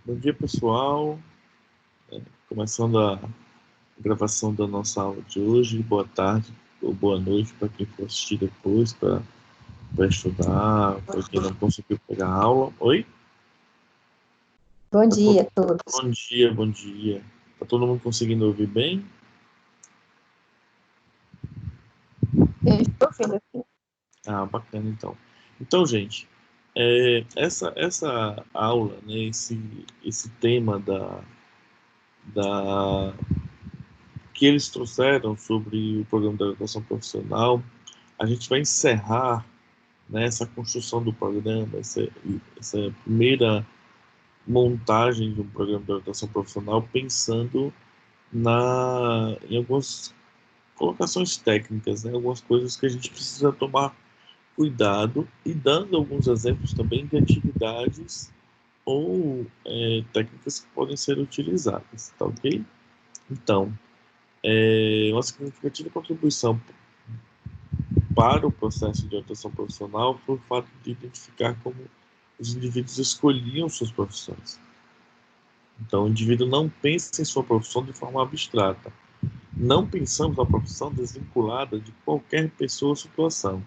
Bom dia, pessoal. Começando a gravação da nossa aula de hoje. Boa tarde ou boa noite para quem for assistir depois, para estudar, para quem não conseguiu pegar a aula. Oi? Bom dia a todos. Bom dia, bom dia. Está todo mundo conseguindo ouvir bem? Eu estou ouvindo aqui. Ah, bacana, então. Então, gente, essa aula, né, esse tema que eles trouxeram sobre o programa da educação profissional, a gente vai encerrar, né, essa construção do programa, essa primeira montagem de um programa de educação profissional, pensando em algumas colocações técnicas, né, algumas coisas que a gente precisa tomar cuidado e dando alguns exemplos também de atividades ou técnicas que podem ser utilizadas, tá ok? Então, uma significativa contribuição para o processo de orientação profissional foi o fato de identificar como os indivíduos escolhiam suas profissões. Então, o indivíduo não pensa em sua profissão de forma abstrata. Não pensamos na profissão desvinculada de qualquer pessoa ou situação.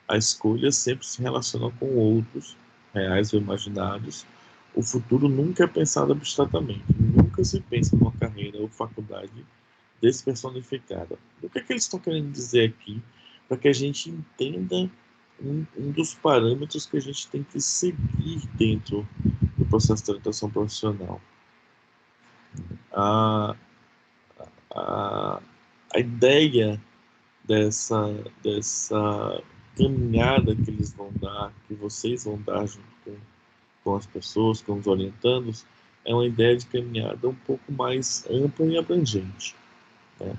A escolha sempre se relaciona com outros, reais ou imaginários. O futuro nunca é pensado abstratamente. Nunca se pensa numa carreira ou faculdade despersonificada. O que é que eles estão querendo dizer aqui? Para que a gente entenda um dos parâmetros que a gente tem que seguir dentro do processo de orientação profissional. A, a, a ideia dessa caminhada que eles vão dar, que vocês vão dar junto com as pessoas, com os orientandos, é uma ideia de caminhada um pouco mais ampla e abrangente, né?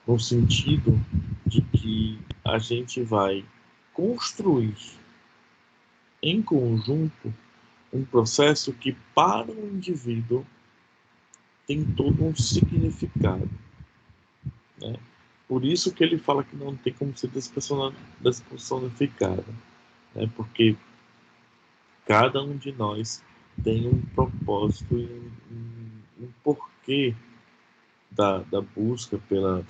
No sentido de que a gente vai construir em conjunto um processo que para o indivíduo tem todo um significado, né? Por isso que ele fala que não tem como ser despersonificada, né? Porque cada um de nós tem um propósito e um porquê da busca pela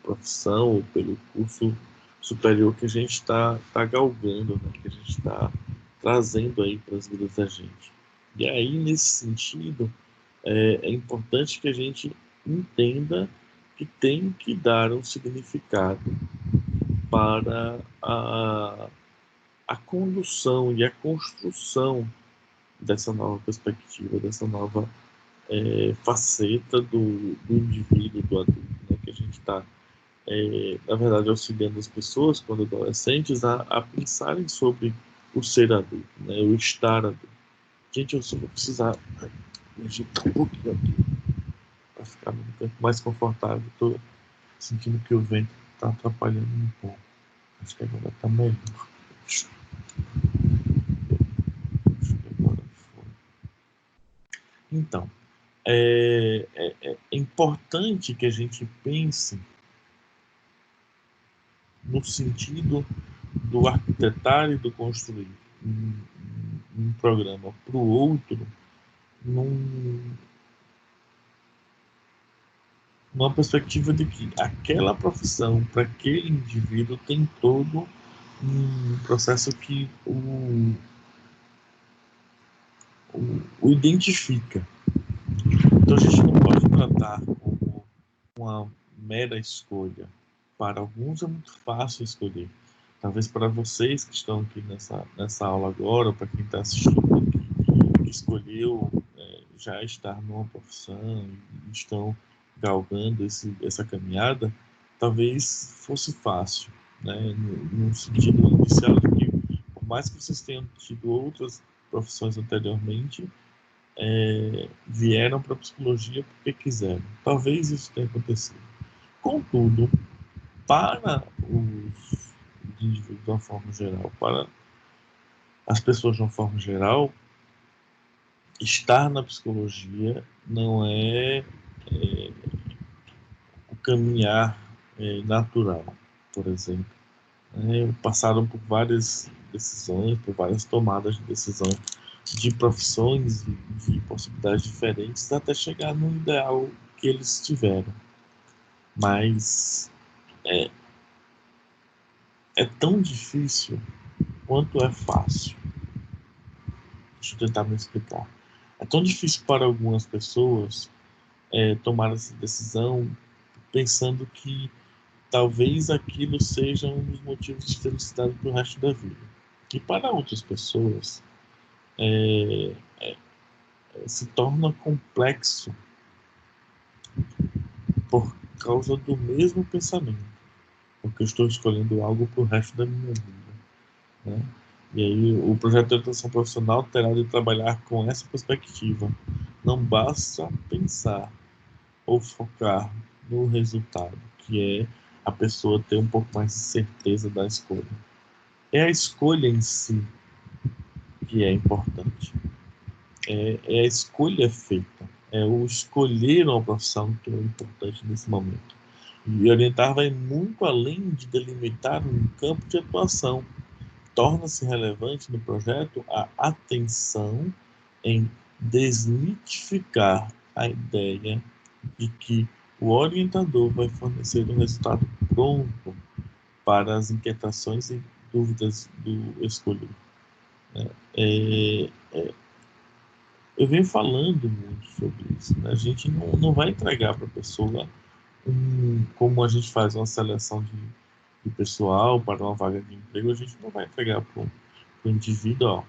profissão ou pelo curso superior que a gente está galgando, né? Que a gente está trazendo aí para as vidas da gente. E aí, nesse sentido, é importante que a gente entenda que tem que dar um significado para a condução e a construção dessa nova perspectiva, dessa nova faceta do indivíduo, do adulto, né? Que a gente está, na verdade, auxiliando as pessoas, quando adolescentes, a pensarem sobre o ser adulto, né? O estar adulto. Gente, eu só vou precisar me agitar um pouquinho aqui para ficar num tempo mais confortável. Estou sentindo que o vento está atrapalhando um pouco. Acho que agora está melhor. Acho que agora foi. Então, é importante que a gente pense no sentido do arquitetar e do construir um programa para o outro numa perspectiva de que aquela profissão para aquele indivíduo tem todo um processo que o identifica. Então a gente não pode tratar como uma mera escolha. Para alguns é muito fácil escolher. Talvez para vocês que estão aqui nessa aula agora, ou para quem está assistindo aqui, que escolheu já estar numa profissão, estão galgando essa caminhada, talvez fosse fácil, né? No sentido inicial de que, por mais que vocês tenham tido outras profissões anteriormente, vieram para a psicologia porque quiseram. Talvez isso tenha acontecido. Contudo, para os indivíduos de uma forma geral, para as pessoas de uma forma geral, estar na psicologia não é o caminhar natural, por exemplo. Passaram por várias decisões, por várias tomadas de decisão de profissões e de possibilidades diferentes até chegar no ideal que eles tiveram. Mas é tão difícil quanto é fácil. Deixa eu tentar me explicar. É tão difícil para algumas pessoas tomar essa decisão pensando que talvez aquilo seja um dos motivos de felicidade para o resto da vida. E para outras pessoas se torna complexo por causa do mesmo pensamento, porque eu estou escolhendo algo para o resto da minha vida, né? E aí o projeto de orientação profissional terá de trabalhar com essa perspectiva. Não basta pensar ou focar no resultado, que é a pessoa ter um pouco mais de certeza da escolha. É a escolha em si que é importante. É a escolha feita. É o escolher uma profissão que é importante nesse momento. E orientar vai muito além de delimitar um campo de atuação. Torna-se relevante no projeto a atenção em desmitificar a ideia de que o orientador vai fornecer um resultado pronto para as inquietações e dúvidas do escolhido, né? Eu venho falando muito sobre isso, né? A gente não vai entregar para a pessoa como a gente faz uma seleção de pessoal para uma vaga de emprego, a gente não vai entregar para o indivíduo, ó,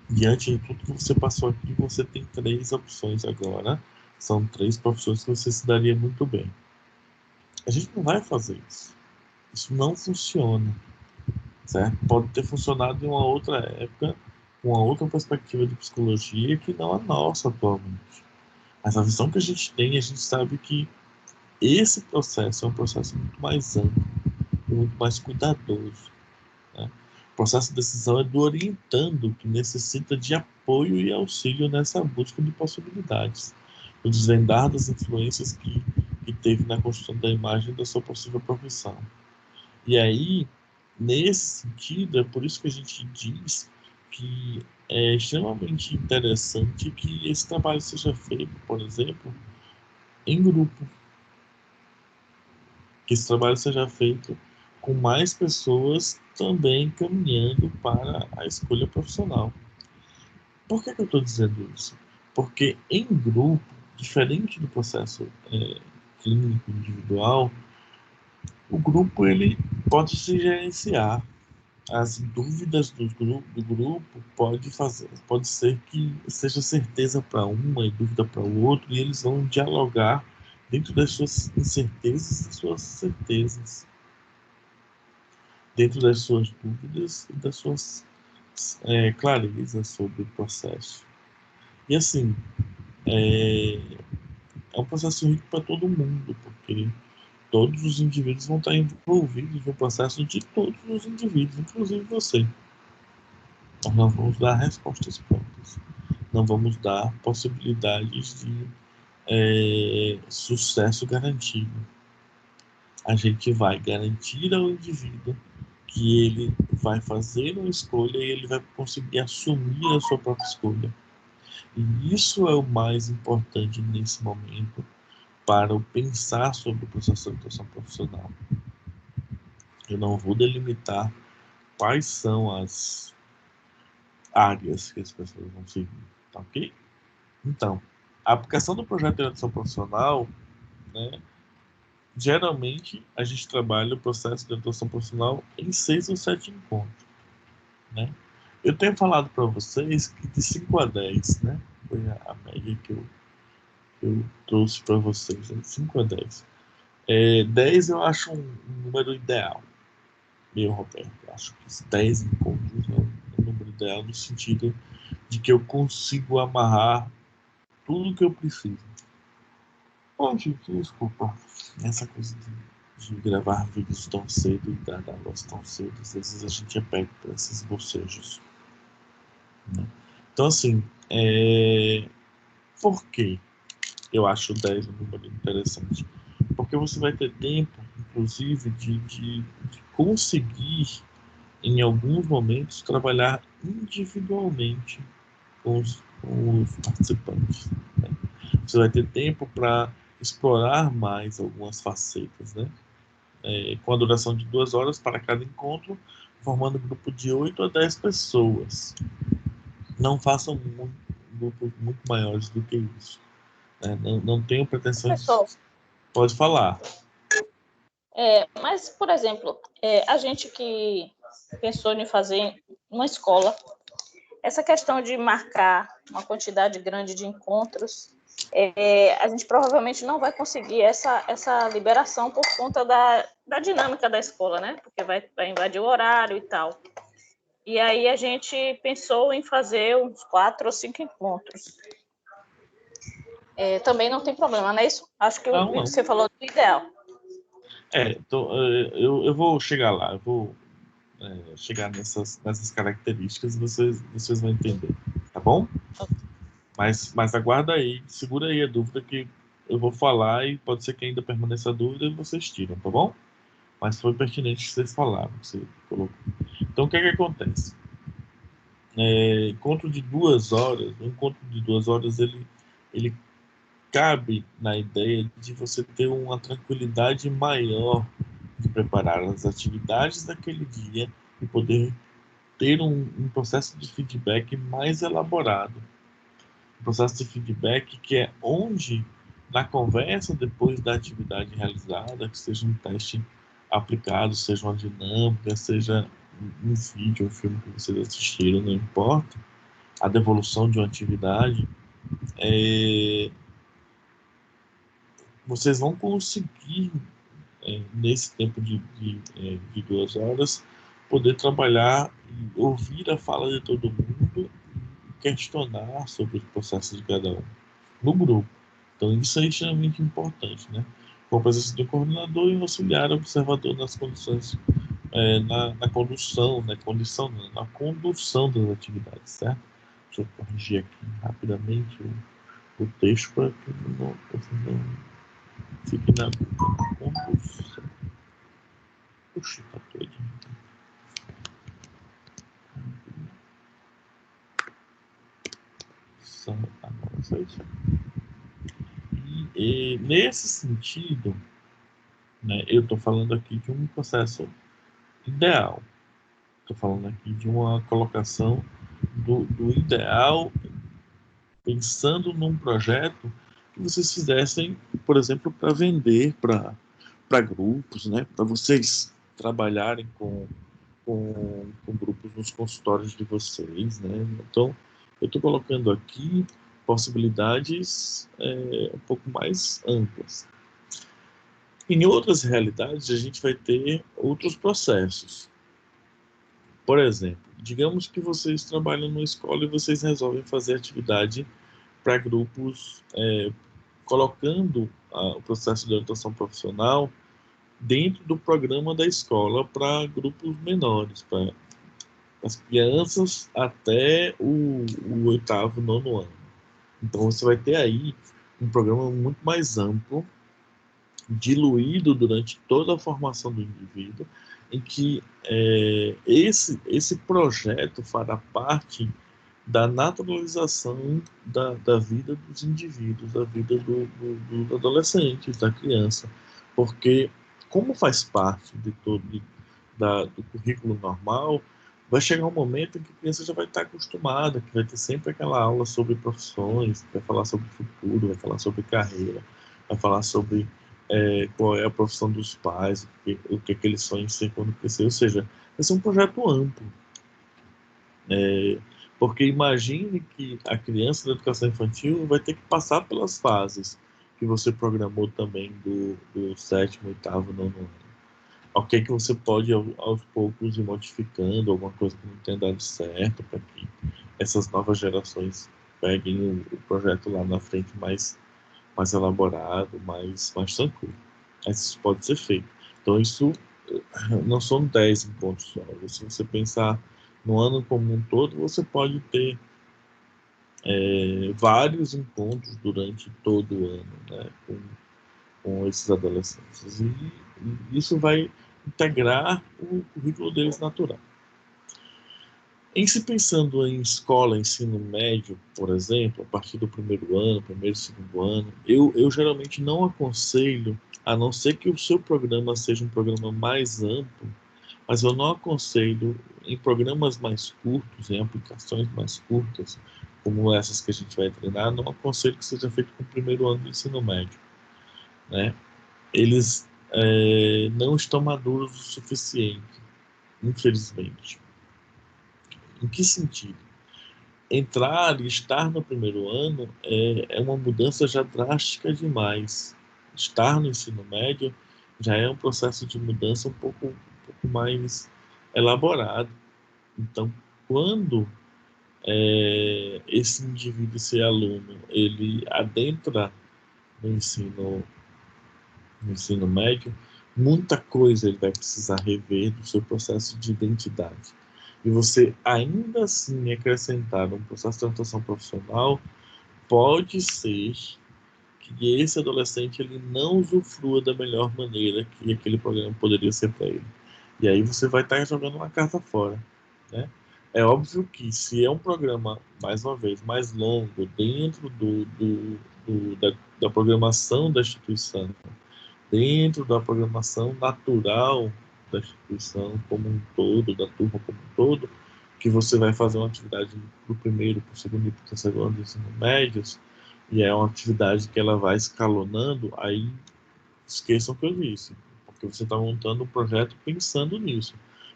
diante de tudo que você passou aqui, você tem 3 opções agora, são 3 profissões que você se daria muito bem. A gente não vai fazer isso. Isso não funciona, certo? Pode ter funcionado em uma outra época, com uma outra perspectiva de psicologia que não a nossa atualmente. Mas a visão que a gente sabe que esse processo é um processo muito mais amplo, muito mais cuidadoso, né? O processo de decisão é do orientando, que necessita de apoio e auxílio nessa busca de possibilidades, o desvendar das influências que teve na construção da imagem da sua possível profissão. E aí, nesse sentido, é por isso que a gente diz que é extremamente interessante que esse trabalho seja feito, por exemplo, em grupo, que esse trabalho seja feito com mais pessoas também caminhando para a escolha profissional. Por que eu estou dizendo isso? Porque em grupo, diferente do processo clínico individual, o grupo ele pode se gerenciar. As dúvidas do grupo pode ser que seja certeza para uma e dúvida para o outro, e eles vão dialogar dentro das suas incertezas e suas certezas, dentro das suas dúvidas e das suas clarezas sobre o processo. E assim, é, é um processo rico para todo mundo, porque todos os indivíduos vão estar envolvidos no processo de todos os indivíduos, inclusive você. Nós não vamos dar respostas prontas. Não vamos dar possibilidades de sucesso garantido. A gente vai garantir ao indivíduo que ele vai fazer uma escolha e ele vai conseguir assumir a sua própria escolha. E isso é o mais importante nesse momento para o pensar sobre o processo de orientação profissional. Eu não vou delimitar quais são as áreas que as pessoas vão seguir, tá ok? Então, a aplicação do projeto de orientação profissional, né, geralmente a gente trabalha o processo de orientação profissional em 6 ou 7 encontros, né? Eu tenho falado para vocês que de 5 a 10, né, foi a média que eu trouxe para vocês, né, 5 a 10. 10 eu acho um número ideal, meu Roberto. Eu acho que 10 encontros é um número ideal no sentido de que eu consigo amarrar tudo que eu preciso. Bom, gente, desculpa. Essa coisa de gravar vídeos tão cedo e dar aulas tão cedo, às vezes a gente é pego por esses bocejos, né? Então, assim, por que eu acho 10 um número interessante? Porque você vai ter tempo, inclusive, de conseguir, em alguns momentos, trabalhar individualmente com os participantes, né? Você vai ter tempo para explorar mais algumas facetas, né? Com a duração de 2 horas para cada encontro, formando um grupo de 8 a 10 pessoas. Não façam grupos muito maiores do que isso, né? Não tenho pretensões. Professor, Pode falar. mas, por exemplo, a gente que pensou em fazer uma escola, essa questão de marcar uma quantidade grande de encontros, a gente provavelmente não vai conseguir essa liberação por conta da dinâmica da escola, né? Porque vai invadir o horário e tal. E aí a gente pensou em fazer uns 4 ou 5 encontros. Também não tem problema, não é isso? Acho que Não. você falou do ideal. Então, eu vou chegar lá, eu vou chegar nessas características e vocês vão entender, tá bom? Mas aguarda aí, segura aí a dúvida que eu vou falar e pode ser que ainda permaneça a dúvida e vocês tiram, tá bom? Mas foi pertinente que vocês falaram, que você colocou. Então, o que acontece? Encontro de 2 horas, um encontro de 2 horas, ele cabe na ideia de você ter uma tranquilidade maior de preparar as atividades daquele dia e poder ter um processo de feedback mais elaborado. Um processo de feedback que é onde, na conversa depois da atividade realizada, que seja um teste aplicado, seja uma dinâmica, seja um vídeo, um filme que vocês assistiram, não importa, a devolução de uma atividade, vocês vão conseguir, nesse tempo de 2 horas, poder trabalhar e ouvir a fala de todo mundo e questionar sobre os processos de cada um no grupo. Então, isso é extremamente importante, né? Com a presença do coordenador e um auxiliar observador nas condições, na condução, na condução das atividades, certo? Deixa eu corrigir aqui rapidamente o texto para que não fique na condução. Puxa, tá todo. E nesse sentido, né, eu estou falando aqui de um processo ideal. Estou falando aqui de uma colocação do ideal, pensando num projeto que vocês fizessem, por exemplo, para vender para grupos, né, para vocês trabalharem com grupos nos consultórios de vocês, né? Então, eu estou colocando aqui possibilidades um pouco mais amplas. Em outras realidades, a gente vai ter outros processos. Por exemplo, digamos que vocês trabalham numa escola e vocês resolvem fazer atividade para grupos, colocando o processo de orientação profissional dentro do programa da escola para grupos menores, para as crianças até o oitavo, nono ano. Então você vai ter aí um programa muito mais amplo, diluído durante toda a formação do indivíduo, em que esse projeto fará parte da naturalização da vida dos indivíduos, da vida do adolescente, da criança, porque como faz parte de todo do currículo normal, vai chegar um momento em que a criança já vai estar acostumada, que vai ter sempre aquela aula sobre profissões, vai falar sobre futuro, vai falar sobre carreira, vai falar sobre qual é a profissão dos pais, o que eles sonham em ser quando crescer, ou seja, vai ser um projeto amplo. Porque imagine que a criança da educação infantil vai ter que passar pelas fases que você programou também do sétimo, oitavo, nono ano. Ok, que você pode aos poucos ir modificando alguma coisa que não tenha dado certo para que essas novas gerações peguem o projeto lá na frente mais elaborado, mais tranquilo. Mas isso pode ser feito. Então isso não são 10 encontros só. Se você pensar no ano como um todo, você pode ter vários encontros durante todo o ano, né, com esses adolescentes. E isso vai integrar o currículo deles natural. Em se pensando em escola, ensino médio, por exemplo, a partir do primeiro ano, primeiro e segundo ano, eu geralmente não aconselho, a não ser que o seu programa seja um programa mais amplo, mas eu não aconselho em programas mais curtos, em aplicações mais curtas, como essas que a gente vai treinar, não aconselho que seja feito com o primeiro ano do ensino médio, né? Eles não estão maduros o suficiente, infelizmente. Em que sentido? Entrar e estar no primeiro ano é uma mudança já drástica demais. Estar no ensino médio já é um processo de mudança um pouco mais elaborado. Então, quando esse indivíduo, esse aluno, ele adentra no ensino médio, muita coisa ele vai precisar rever do seu processo de identidade. E você ainda assim acrescentar um processo de orientação profissional, pode ser que esse adolescente ele não usufrua da melhor maneira que aquele programa poderia ser para ele. E aí você vai estar jogando uma carta fora, né? É óbvio que se é um programa, mais uma vez, mais longo, dentro da programação da instituição, dentro da programação natural da instituição como um todo, da turma como um todo, que você vai fazer uma atividade para o primeiro, para o segundo e para o terceiro ano do ensino médios, e é uma atividade que ela vai escalonando, aí esqueçam o que eu disse, porque você está montando um projeto pensando nisso,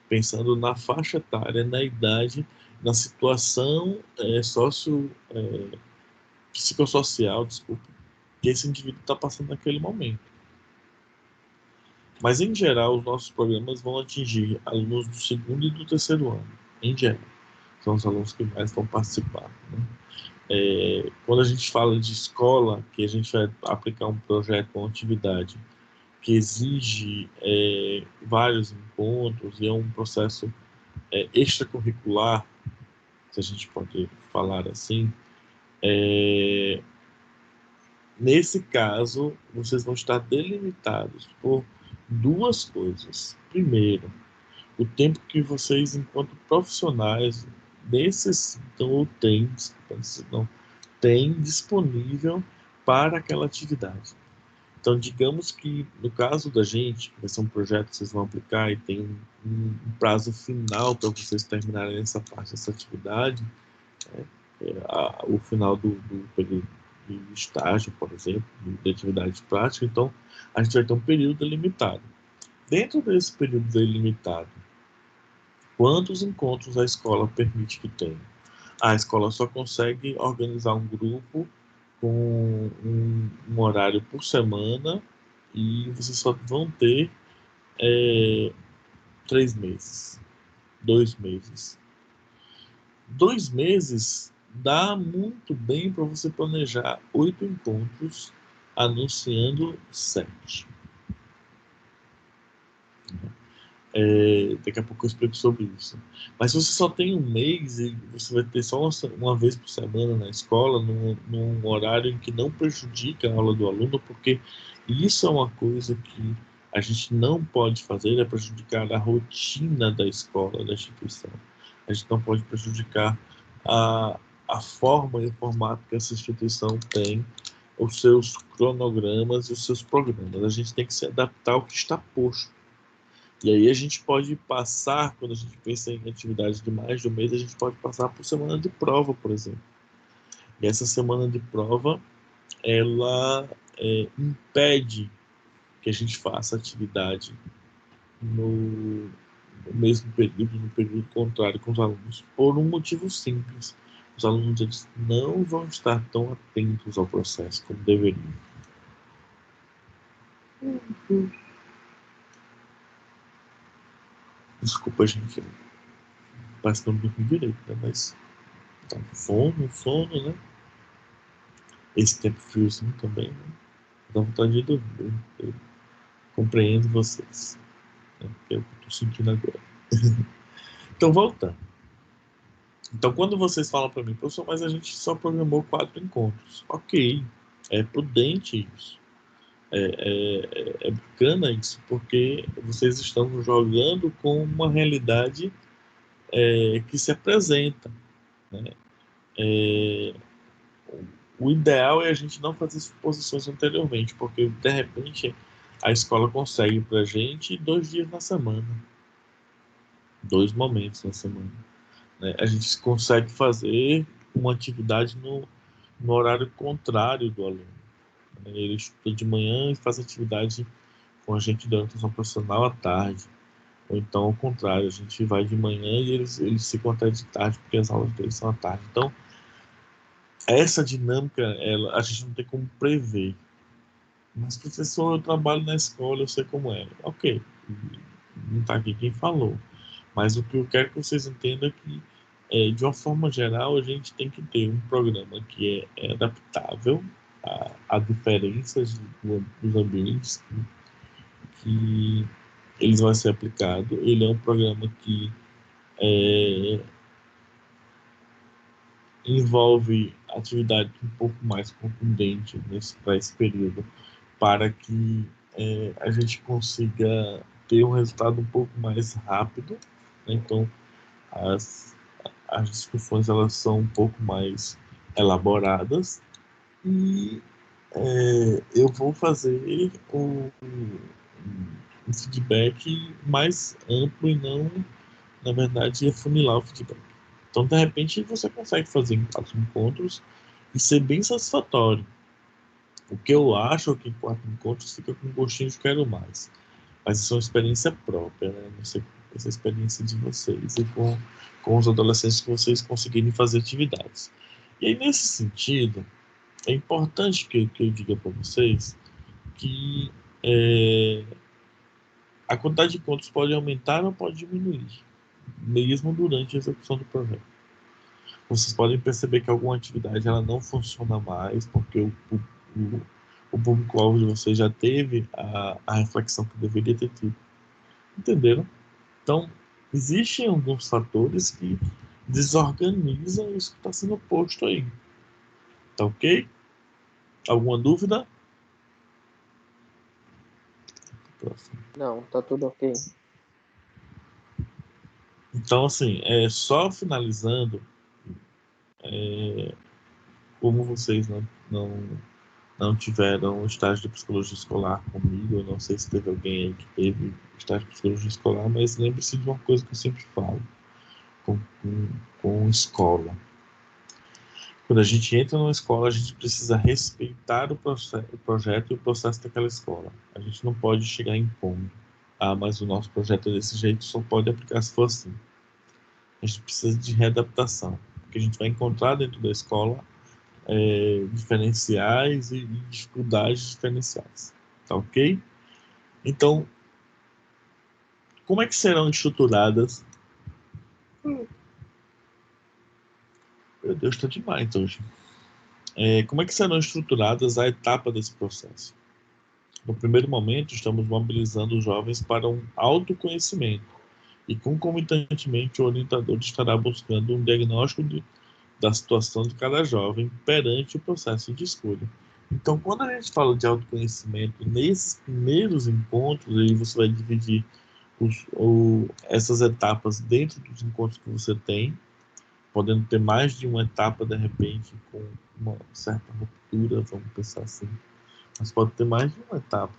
pensando na faixa etária, na idade, na situação psicossocial, desculpa, que esse indivíduo está passando naquele momento. Mas, em geral, os nossos programas vão atingir alunos do segundo e do terceiro ano, em geral. São os alunos que mais vão participar, né? Quando a gente fala de escola, que a gente vai aplicar um projeto, uma atividade que exige vários encontros e é um processo extracurricular, se a gente pode falar assim, nesse caso, vocês vão estar delimitados por duas coisas. Primeiro, o tempo que vocês, enquanto profissionais, necessitam ou têm disponível para aquela atividade. Então, digamos que no caso da gente, que vai ser um projeto que vocês vão aplicar e tem um prazo final para vocês terminarem essa parte dessa atividade, né, o final do período de estágio, por exemplo, de atividade prática, então a gente vai ter um período delimitado. Dentro desse período delimitado, quantos encontros a escola permite que tenha? A escola só consegue organizar um grupo com um horário por semana e vocês só vão ter 3 meses, 2 meses. 2 meses dá muito bem para você planejar 8 encontros, anunciando 7. Daqui a pouco eu explico sobre isso. Mas se você só tem um mês e você vai ter só uma vez por semana na escola, num horário em que não prejudica a aula do aluno, porque isso é uma coisa que a gente não pode fazer, é prejudicar a rotina da escola, da instituição. A gente não pode prejudicar a forma e o formato que essa instituição tem, os seus cronogramas e os seus programas. A gente tem que se adaptar ao que está posto. E aí a gente pode passar, quando a gente pensa em atividades de mais de um mês, a gente pode passar por semana de prova, por exemplo. E essa semana de prova, ela impede que a gente faça atividade no mesmo período, no período contrário com os alunos, por um motivo simples. Os alunos eles não vão estar tão atentos ao processo como deveriam. Desculpa, gente. Parece que eu não dormi direito, né? Mas tá sono, né? Esse tempo friozinho também, né? Dá vontade de dormir. Eu compreendo vocês. Né? É o que eu tô sentindo agora. Então, voltando. Então, quando vocês falam para mim, professor, mas a gente só programou 4 encontros. Ok, é prudente isso. É bacana isso, porque vocês estão jogando com uma realidade que se apresenta, né? O ideal é a gente não fazer suposições anteriormente, porque de repente a escola consegue para a gente 2 dias na semana, 2 momentos na semana, né? A gente consegue fazer uma atividade no horário contrário do aluno, né? Ele estuda de manhã e faz atividade com a gente da orientação profissional à tarde. Ou então, ao contrário, a gente vai de manhã e eles ficam até de tarde, porque as aulas deles são à tarde. Então, essa dinâmica, a gente não tem como prever. Mas, professor, eu trabalho na escola, eu sei como é. Ok, não está aqui quem falou. Mas o que eu quero que vocês entendam é que, de uma forma geral, a gente tem que ter um programa que é adaptável a diferenças dos ambientes que eles vão ser aplicados. Ele é um programa que envolve atividade um pouco mais contundente para esse período, para que a gente consiga ter um resultado um pouco mais rápido, né? Então, as, as discussões elas são um pouco mais elaboradas e eu vou fazer um feedback mais amplo e não, na verdade, afunilar o feedback. Então, de repente, você consegue fazer em 4 encontros e ser bem satisfatório. O que eu acho é que em 4 encontros fica com gostinho de quero mais. Mas isso é uma experiência própria, né? Essa experiência de vocês e com os adolescentes que vocês conseguirem fazer atividades. E aí, nesse sentido, é importante que eu diga para vocês que a quantidade de encontros pode aumentar ou pode diminuir, mesmo durante a execução do projeto. Vocês podem perceber que alguma atividade ela não funciona mais, porque o público-alvo de vocês já teve a reflexão que deveria ter tido. Entenderam? Então, existem alguns fatores que desorganizam isso que está sendo posto aí. Tá ok? Alguma dúvida? Próximo. Não, tá tudo ok. Então, assim, só finalizando, como vocês não tiveram estágio de psicologia escolar comigo, eu não sei se teve alguém aí que teve estágio de psicologia escolar, mas lembre-se de uma coisa que eu sempre falo com escola. Quando a gente entra numa escola, a gente precisa respeitar o projeto e o processo daquela escola. A gente não pode chegar impondo. Ah, mas o nosso projeto é desse jeito, só pode aplicar se for assim. A gente precisa de readaptação, porque a gente vai encontrar dentro da escola diferenciais e dificuldades diferenciais. Tá ok? Então, como é que serão estruturadas? Meu Deus, está demais hoje. Como é que serão estruturadas a etapa desse processo? No primeiro momento, estamos mobilizando os jovens para um autoconhecimento e, concomitantemente, o orientador estará buscando um diagnóstico da situação de cada jovem perante o processo de escolha. Então, quando a gente fala de autoconhecimento, nesses primeiros encontros, aí você vai dividir essas etapas dentro dos encontros que você tem, podendo ter mais de uma etapa, de repente, com uma certa ruptura, vamos pensar assim. Mas pode ter mais de uma etapa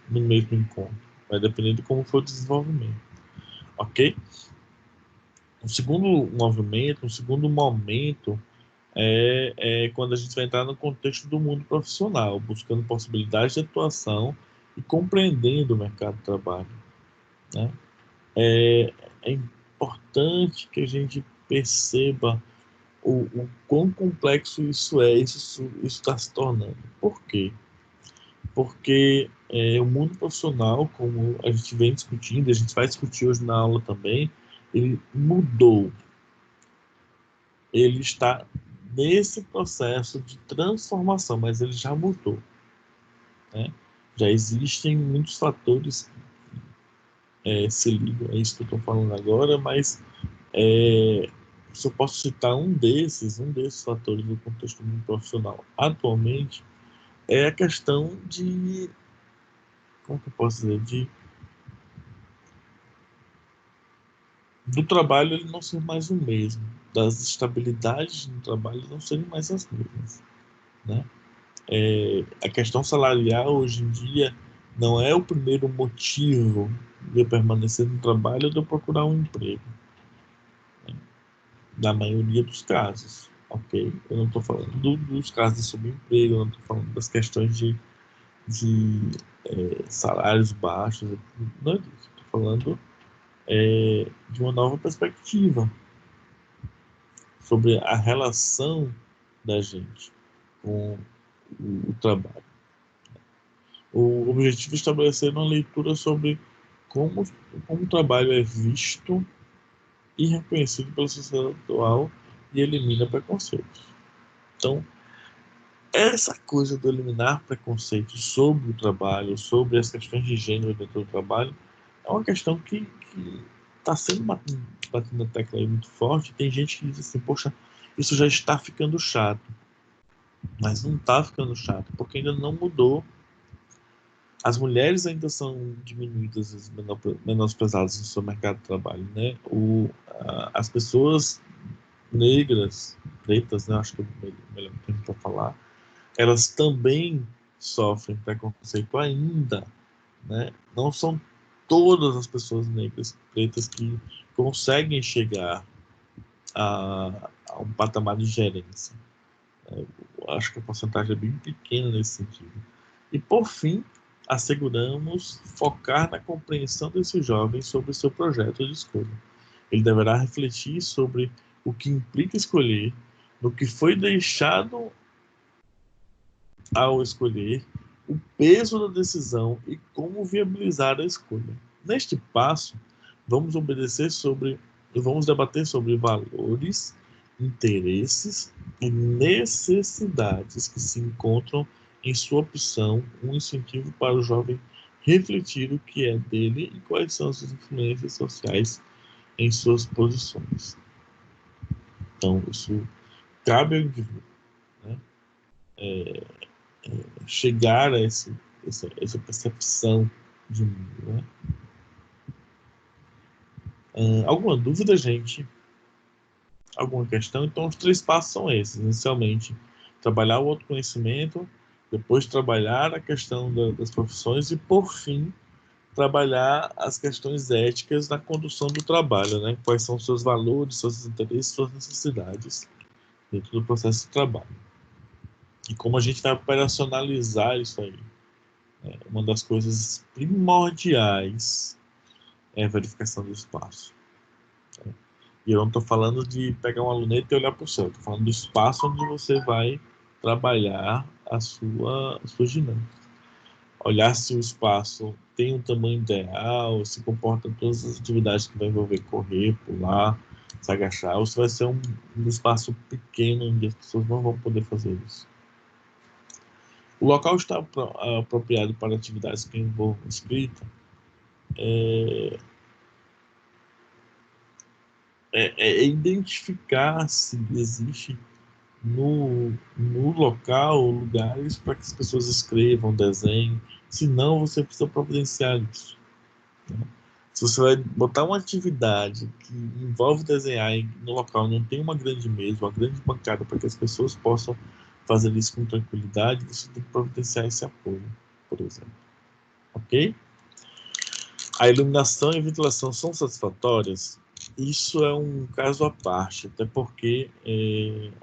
no mesmo encontro. Vai depender de como for o desenvolvimento. Ok? Um segundo movimento, um segundo momento é quando a gente vai entrar no contexto do mundo profissional, buscando possibilidades de atuação e compreendendo o mercado de trabalho, né? É importante que a gente perceba o quão complexo isso é, isso está se tornando. Por quê? Porque o mundo profissional, como a gente vem discutindo, a gente vai discutir hoje na aula também, ele mudou. Ele está nesse processo de transformação, mas ele já mudou, né? Já existem muitos fatores que se ligam a isso que eu estou falando agora, mas se eu posso citar um desses fatores do contexto do mundo profissional atualmente, é a questão como que eu posso dizer, do trabalho ele não ser mais o mesmo, das estabilidades no trabalho não serem mais as mesmas, né? A questão salarial hoje em dia não é o primeiro motivo de eu permanecer no trabalho ou de eu procurar um emprego, né? Na maioria dos casos, ok? Eu não estou falando dos casos de subemprego, eu não estou falando das questões de salários baixos, não é disso. Estou falando de uma nova perspectiva sobre a relação da gente com o trabalho. O objetivo é estabelecer uma leitura sobre como o trabalho é visto e reconhecido pela sociedade atual e elimina preconceitos. Então, essa coisa de eliminar preconceitos sobre o trabalho, sobre as questões de gênero dentro do trabalho, é uma questão que está sendo batida na tecla aí muito forte. Tem gente que diz assim, poxa, isso já está ficando chato. Mas não está ficando chato, porque ainda não mudou. As mulheres ainda são diminuídas, menosprezadas no seu mercado de trabalho, né? As pessoas negras, pretas, né? Acho que é o melhor termo para falar, elas também sofrem preconceito ainda, né? Não são todas as pessoas negras, pretas que conseguem chegar a um patamar de gerência. Eu acho que a porcentagem é bem pequena nesse sentido. E, por fim, asseguramos focar na compreensão desse jovem sobre o seu projeto de escolha. Ele deverá refletir sobre o que implica escolher, no que foi deixado ao escolher, o peso da decisão e como viabilizar a escolha. Neste passo, vamos debater sobre valores, interesses e necessidades que se encontram em sua opção, um incentivo para o jovem refletir o que é dele e quais são as suas influências sociais em suas posições. Então, isso cabe ao indivíduo, né? Chegar a essa percepção de mundo, né? Alguma dúvida, gente? Alguma questão? Então, os 3 passos são esses. Inicialmente, trabalhar o autoconhecimento, depois trabalhar a questão das profissões e, por fim, trabalhar as questões éticas na condução do trabalho, né? Quais são os seus valores, seus interesses, suas necessidades dentro do processo de trabalho. E como a gente vai operacionalizar isso aí. Uma das coisas primordiais é a verificação do espaço. E eu não estou falando de pegar uma luneta e olhar para o céu, estou falando do espaço onde você vai trabalhar as suas dinâmicas. Olhar se o espaço tem um tamanho ideal, se comporta todas as atividades que vai envolver correr, pular, se agachar, ou se vai ser um espaço pequeno onde as pessoas não vão poder fazer isso. O local está apropriado para atividades que envolvam escrita. Identificar se existe no local lugares para que as pessoas escrevam, desenhem. Se não, você precisa providenciar isso, né? Se você vai botar uma atividade que envolve desenhar e no local não tem uma grande mesa, uma grande bancada para que as pessoas possam fazer isso com tranquilidade, você tem que providenciar esse apoio, por exemplo. Ok? A iluminação e a ventilação são satisfatórias? Isso é um caso à parte, até porque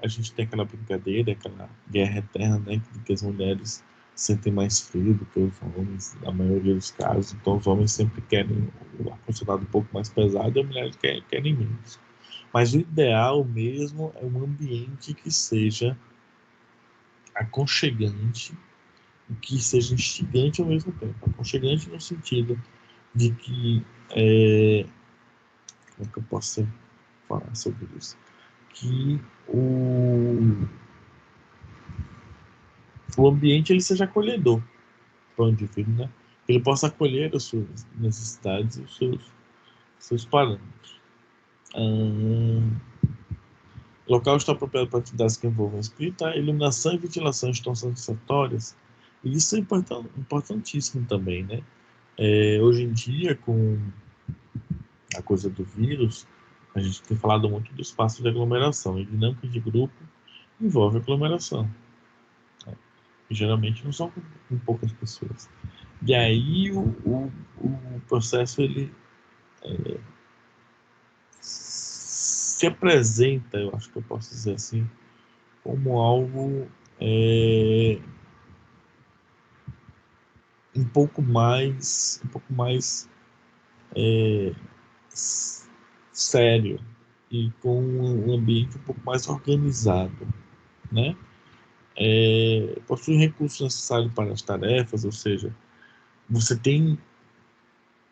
a gente tem aquela brincadeira, aquela guerra eterna, né, de que as mulheres sentem mais frio do que os homens, na maioria dos casos. Então, os homens sempre querem o ar-condicionado um pouco mais pesado e as mulheres querem menos. Mas o ideal mesmo é um ambiente que seja aconchegante e que seja instigante ao mesmo tempo. Aconchegante no sentido de que como é que eu posso falar sobre isso? Que o ambiente ele seja acolhedor para o indivíduo, né? Que ele possa acolher as suas necessidades e os seus parâmetros. O local está apropriado para atividades que envolvam escrita, a iluminação e ventilação estão satisfatórias. E isso é importantíssimo também, né? Hoje em dia, com a coisa do vírus, A gente tem falado muito do espaço de aglomeração, e dinâmica de grupo envolve aglomeração. Né? E geralmente não são com poucas pessoas. E aí o processo ele se apresenta, eu acho que eu posso dizer assim, como algo um pouco mais sério e com um ambiente um pouco mais organizado, né? Possui recursos necessários para as tarefas, ou seja, você tem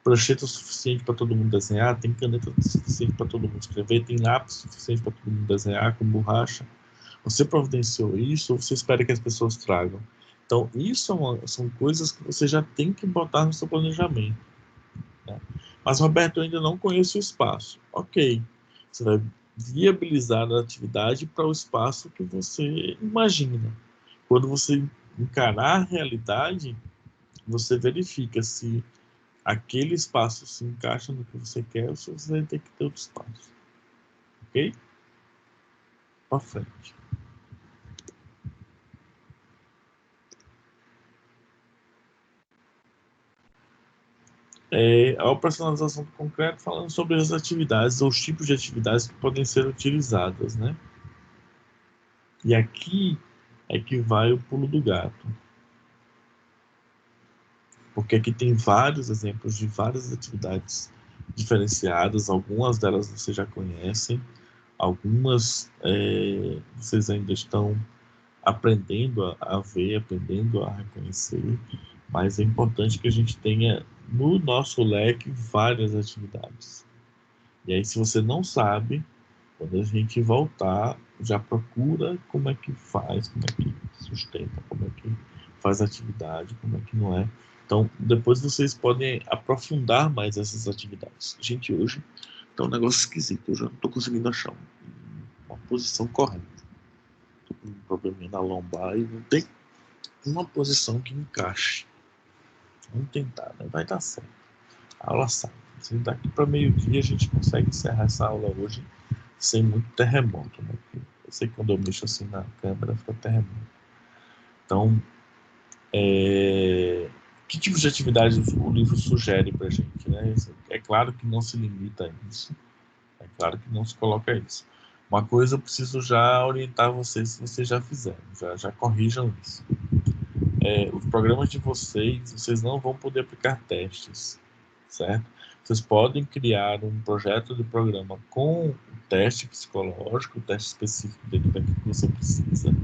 prancheta suficiente para todo mundo desenhar, tem caneta suficiente para todo mundo escrever, tem lápis suficiente para todo mundo desenhar com borracha. Você providenciou isso ou você espera que as pessoas tragam? Então, isso são coisas que você já tem que botar no seu planejamento. Né? Mas, Roberto, eu ainda não conheço o espaço. Ok, você vai viabilizar a atividade para o espaço que você imagina. Quando você encarar a realidade, você verifica se aquele espaço se encaixa no que você quer ou se você vai ter que ter outro espaço. Ok? Para frente. A operacionalização do concreto, falando sobre as atividades ou os tipos de atividades que podem ser utilizadas, né? E aqui é que vai o pulo do gato. Porque aqui tem vários exemplos de várias atividades diferenciadas, algumas delas vocês já conhecem, algumas vocês ainda estão aprendendo a ver, aprendendo a reconhecer, mas é importante que a gente tenha no nosso leque várias atividades. E aí, se você não sabe, quando a gente voltar, já procura como é que faz, como é que sustenta, como é que faz atividade, como é que não é. Então, depois vocês podem aprofundar mais essas atividades. Gente, hoje tá um negócio esquisito. Eu já não estou conseguindo achar uma posição correta. Estou com um probleminha na lombar e não tem uma posição que encaixe. Vamos tentar, né? Vai dar certo. A aula sai. Se daqui para meio-dia a gente consegue encerrar essa aula hoje sem muito terremoto, né? Eu sei que quando eu mexo assim na câmera fica terremoto. Então, que tipo de atividade o livro sugere para a gente, né? É claro que não se limita a isso. É claro que não se coloca isso. Uma coisa eu preciso já orientar vocês se vocês já fizeram, já corrijam isso. Os programas de vocês não vão poder aplicar testes, certo? Vocês podem criar um projeto de programa com o teste psicológico, o teste específico dentro daquilo que você precisa,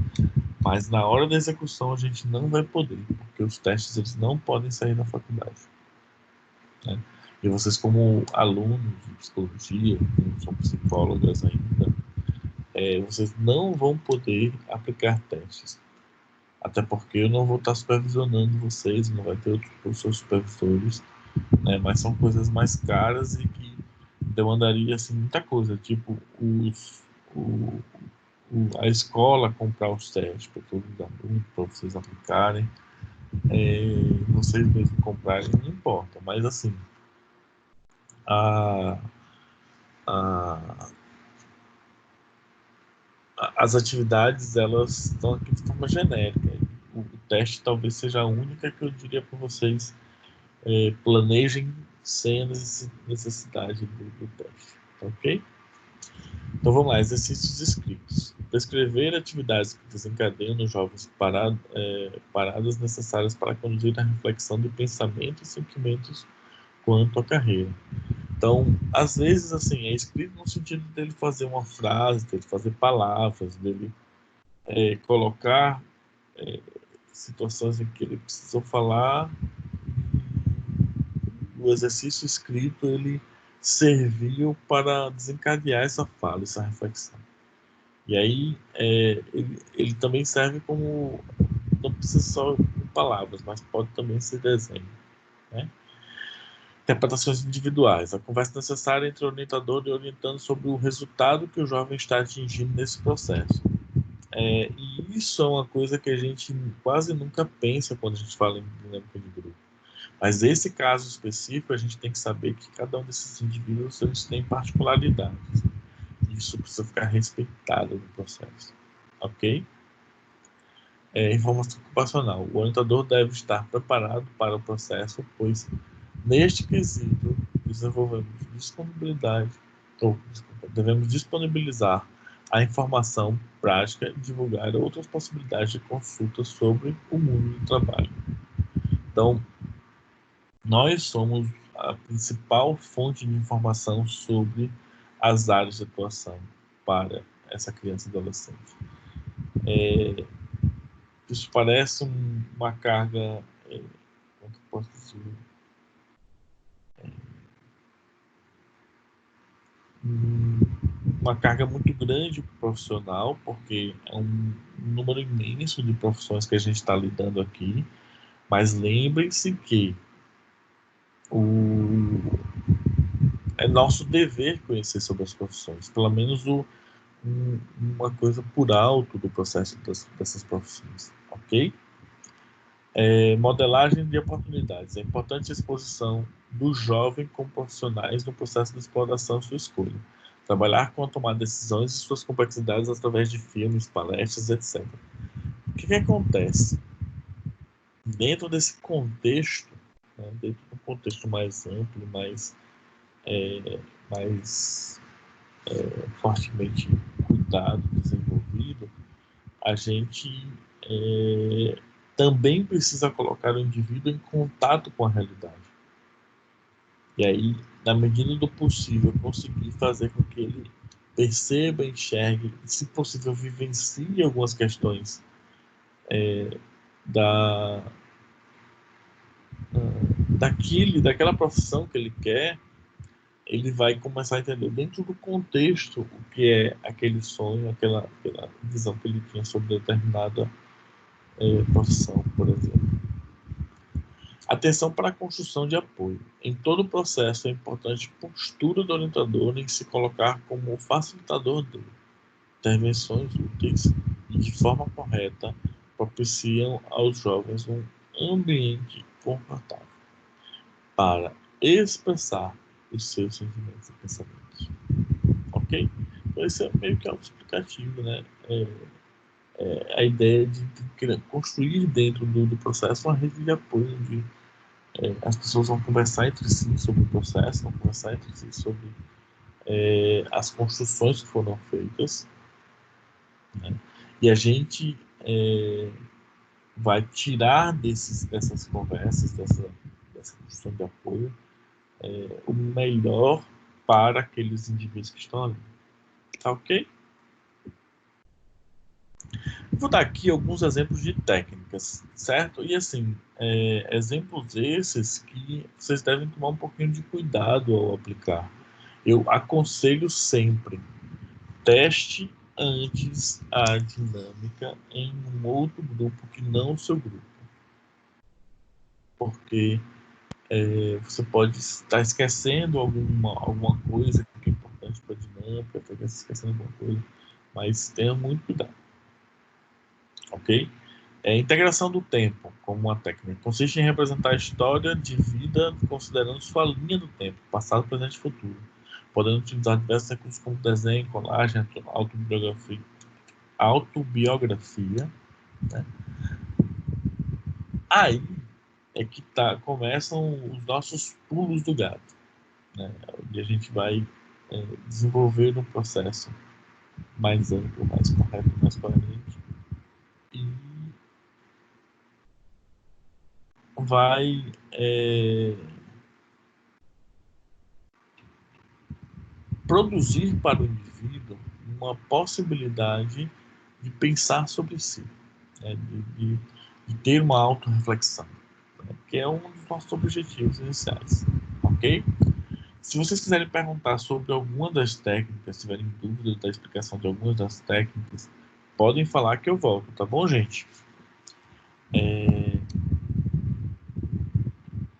mas na hora da execução a gente não vai poder, porque os testes eles não podem sair da faculdade. Né? E vocês, como alunos de psicologia, não são psicólogas ainda, vocês não vão poder aplicar testes. Até porque eu não vou estar supervisionando vocês, não vai ter outros professores supervisores, né? Mas são coisas mais caras e que demandaria assim, muita coisa, tipo a escola comprar os testes para todos os alunos, para vocês aplicarem, vocês mesmos comprarem, não importa, mas assim, a, a, as atividades elas estão aqui de forma genérica. O teste talvez seja a única que eu diria para vocês planejem sem a necessidade do teste, tá ok? Então vamos lá, exercícios escritos. Descrever atividades que desencadeiam nos jovens paradas necessárias para conduzir a reflexão de pensamentos e sentimentos quanto à carreira. Então, às vezes, assim, é escrito no sentido dele fazer uma frase, dele fazer palavras, dele colocar situações em que ele precisou falar. O exercício escrito ele serviu para desencadear essa fala, essa reflexão. E aí ele também serve como, não precisa só com palavras, mas pode também ser desenho. Né? Interpretações individuais. A conversa necessária entre o orientador e orientando sobre o resultado que o jovem está atingindo nesse processo. E isso é uma coisa que a gente quase nunca pensa quando a gente fala em dinâmica de grupo. Mas esse caso específico, a gente tem que saber que cada um desses indivíduos eles tem particularidades. isso precisa ficar respeitado no processo, ok? Informação ocupacional. O orientador deve estar preparado para o processo, pois neste quesito devemos disponibilizar a informação prática e divulgar outras possibilidades de consulta sobre o mundo do trabalho. Então, nós somos a principal fonte de informação sobre as áreas de atuação para essa criança e adolescente. Isso parece uma carga, como que eu posso dizer? Uma carga muito grande para o profissional, porque é um número imenso de profissões que a gente está lidando aqui, mas lembrem-se que é nosso dever conhecer sobre as profissões, pelo menos uma coisa por alto do processo dessas profissões, ok? Modelagem de oportunidades. É importante a exposição do jovem com profissionais no processo de exploração de sua escolha. Trabalhar com a tomada de decisões e suas complexidades através de filmes, palestras, etc. O que acontece? Dentro desse contexto, né, dentro de um contexto mais amplo, mais fortemente cuidado, desenvolvido, a gente também precisa colocar o indivíduo em contato com a realidade. E aí, na medida do possível, conseguir fazer com que ele perceba, enxergue, e, se possível, vivencie algumas questões daquela profissão que ele quer. Ele vai começar a entender dentro do contexto o que é aquele sonho, aquela visão que ele tinha sobre determinada profissão, por exemplo. Atenção para a construção de apoio. Em todo o processo é importante a postura do orientador em se colocar como facilitador dele. Intervenções úteis e de forma correta propiciam aos jovens um ambiente confortável para expressar os seus sentimentos e pensamentos. Ok? Então, isso é meio que autoexplicativo, né? A ideia de construir dentro do processo uma rede de apoio, onde as pessoas vão conversar entre si sobre o processo, vão conversar entre si sobre as construções que foram feitas, né? E a gente vai tirar dessas conversas, dessa construção de apoio, o melhor para aqueles indivíduos que estão ali. Tá ok? Vou dar aqui alguns exemplos de técnicas, certo? E assim, exemplos esses que vocês devem tomar um pouquinho de cuidado ao aplicar. Eu aconselho sempre, teste antes a dinâmica em um outro grupo que não o seu grupo. Porque você pode estar esquecendo alguma coisa que é importante para a dinâmica, pode estar esquecendo alguma coisa, mas tenha muito cuidado. Ok? Integração do tempo, como uma técnica, consiste em representar a história de vida considerando sua linha do tempo, passado, presente e futuro, podendo utilizar diversos recursos como desenho, colagem, autobiografia, né? Aí é que começam os nossos pulos do gato, né? Onde a gente vai desenvolver um processo mais amplo, mais correto, mais coerente, e vai produzir para o indivíduo uma possibilidade de pensar sobre si, né? de ter uma autorreflexão, né? Que é um dos nossos objetivos iniciais, ok? Se vocês quiserem perguntar sobre alguma das técnicas, tiverem dúvidas da explicação de algumas das técnicas, podem falar que eu volto, tá bom, gente?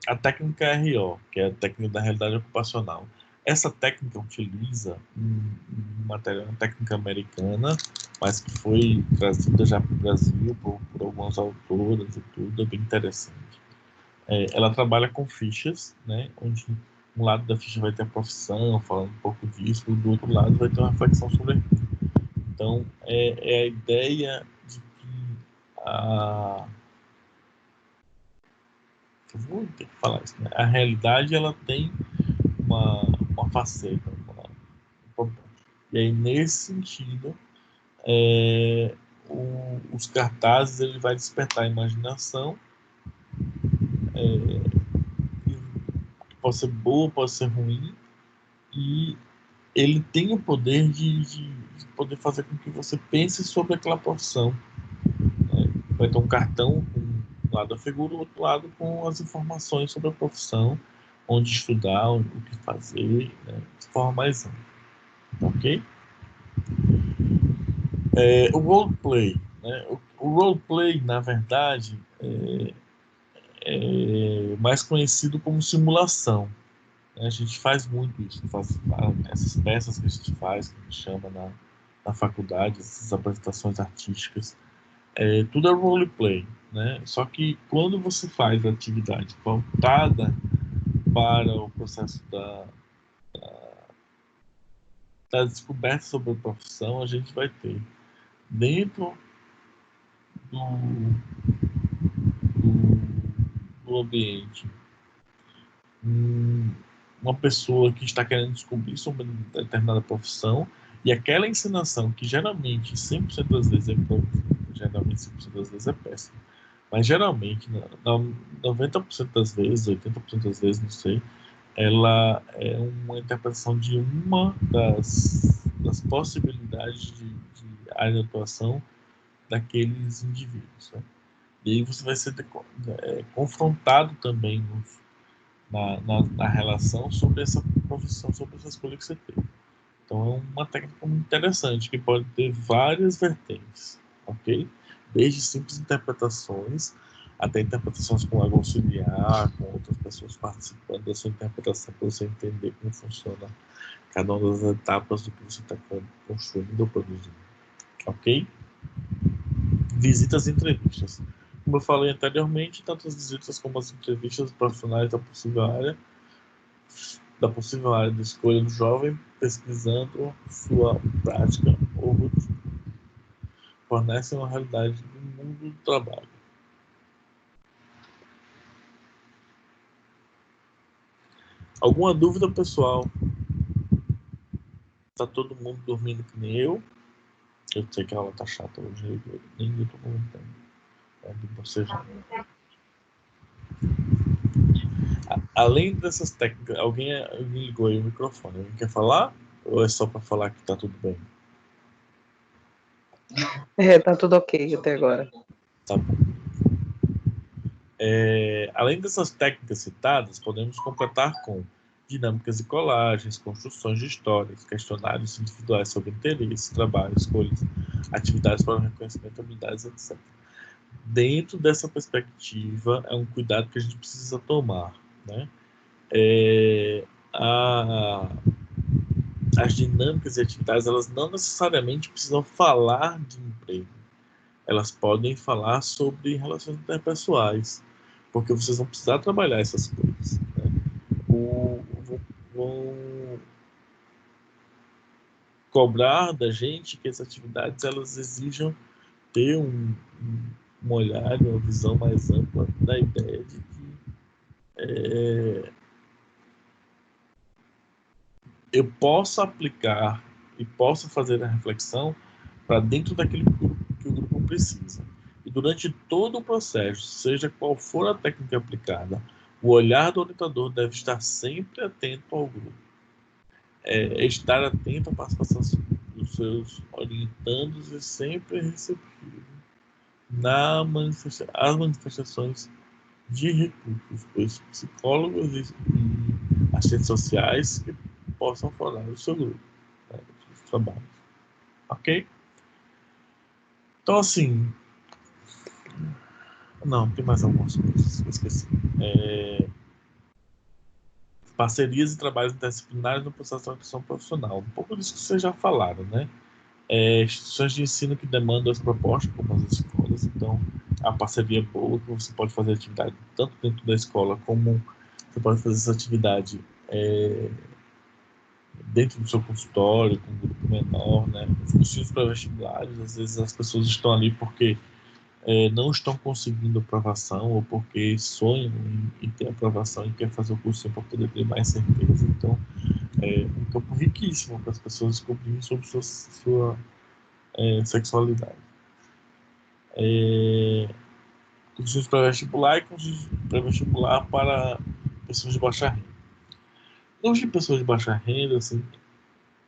A técnica RO, que é a técnica da realidade ocupacional. Essa técnica utiliza uma técnica americana, mas que foi trazida já para o Brasil por algumas autoras e tudo, é bem interessante. Ela trabalha com fichas, né, onde um lado da ficha vai ter a profissão, falando um pouco disso, do outro lado vai ter uma reflexão sobre aquilo. Então, é a ideia de que eu vou ter que falar isso, né? A realidade, ela tem uma faceta. E aí, nesse sentido, os cartazes, ele vai despertar a imaginação, que pode ser boa, pode ser ruim, e ele tem o poder de poder fazer com que você pense sobre aquela profissão. Vai ter um cartão com um lado da figura, o outro lado com as informações sobre a profissão, onde estudar, o que fazer, né, de forma mais ampla. Ok? O roleplay. Né? O roleplay, na verdade, é mais conhecido como simulação. A gente faz muito isso, faz essas peças que a gente faz, que a gente chama na faculdade, essas apresentações artísticas, tudo é roleplay, né? Só que quando você faz a atividade voltada para o processo da descoberta sobre a profissão, a gente vai ter dentro do, do ambiente uma pessoa que está querendo descobrir sobre uma determinada profissão, e aquela ensinação, que geralmente 100% das vezes geralmente 100% das vezes é péssima, mas geralmente 90% das vezes, 80% das vezes, não sei, ela é uma interpretação de uma das possibilidades de área de atuação daqueles indivíduos, né? E aí você vai ser confrontado também na relação sobre essa profissão, sobre essa escolha que você teve. Então é uma técnica muito interessante, que pode ter várias vertentes, ok? Desde simples interpretações até interpretações com algo auxiliar, com outras pessoas participando da sua interpretação, para você entender como funciona cada uma das etapas do que você está construindo ou produzindo, ok? Visitas e entrevistas. Como eu falei anteriormente, tanto as visitas como as entrevistas profissionais da possível área de escolha do jovem, pesquisando sua prática ou rotina, fornecem uma realidade do mundo do trabalho. Alguma dúvida, pessoal? Tá todo mundo dormindo que nem eu? Eu sei que a aula tá chata hoje, nem eu tô comentando. Além dessas técnicas, alguém ligou aí o microfone. Alguém quer falar? Ou é só para falar que tá tudo bem? Tá tudo ok até agora. Tá bom. Além dessas técnicas citadas, podemos completar com dinâmicas de colagens, construções de histórias, questionários individuais sobre interesse, trabalho, escolhas, atividades para o reconhecimento, habilidades, etc. Dentro dessa perspectiva, é um cuidado que a gente precisa tomar, né? As dinâmicas e atividades, elas não necessariamente precisam falar de emprego. Elas podem falar sobre relações interpessoais, porque vocês vão precisar trabalhar essas coisas, né? Vão cobrar da gente que as atividades elas exijam ter um olhar, uma visão mais ampla da ideia de que eu posso aplicar e posso fazer a reflexão para dentro daquele grupo que o grupo precisa. E durante todo o processo, seja qual for a técnica aplicada, o olhar do orientador deve estar sempre atento ao grupo. Estar atento à participação dos seus orientandos e sempre receptivo às manifestações de recursos, pois psicólogos e assistentes sociais que possam falar do seu grupo, né, dos trabalhos. Ok? Então, assim, não, tem mais algumas coisas que eu esqueci. Parcerias e trabalhos interdisciplinares no processo de transição profissional. Um pouco disso que vocês já falaram, né? Instituições de ensino que demandam as propostas, como as escolas. Então, a parceria é boa, que você pode fazer atividade tanto dentro da escola, como você pode fazer essa atividade dentro do seu consultório, com um grupo menor, né? Os cursinhos pré-vestibulares, às vezes as pessoas estão ali porque não estão conseguindo aprovação ou porque sonham em ter aprovação e quer fazer o cursinho para poder ter mais certeza. Então, é um campo riquíssimo para as pessoas descobrirem sobre sua sexualidade. Cursinhos pré-vestibular e cursinhos pré-vestibular para pessoas de baixa renda. Os de pessoas de baixa renda, assim,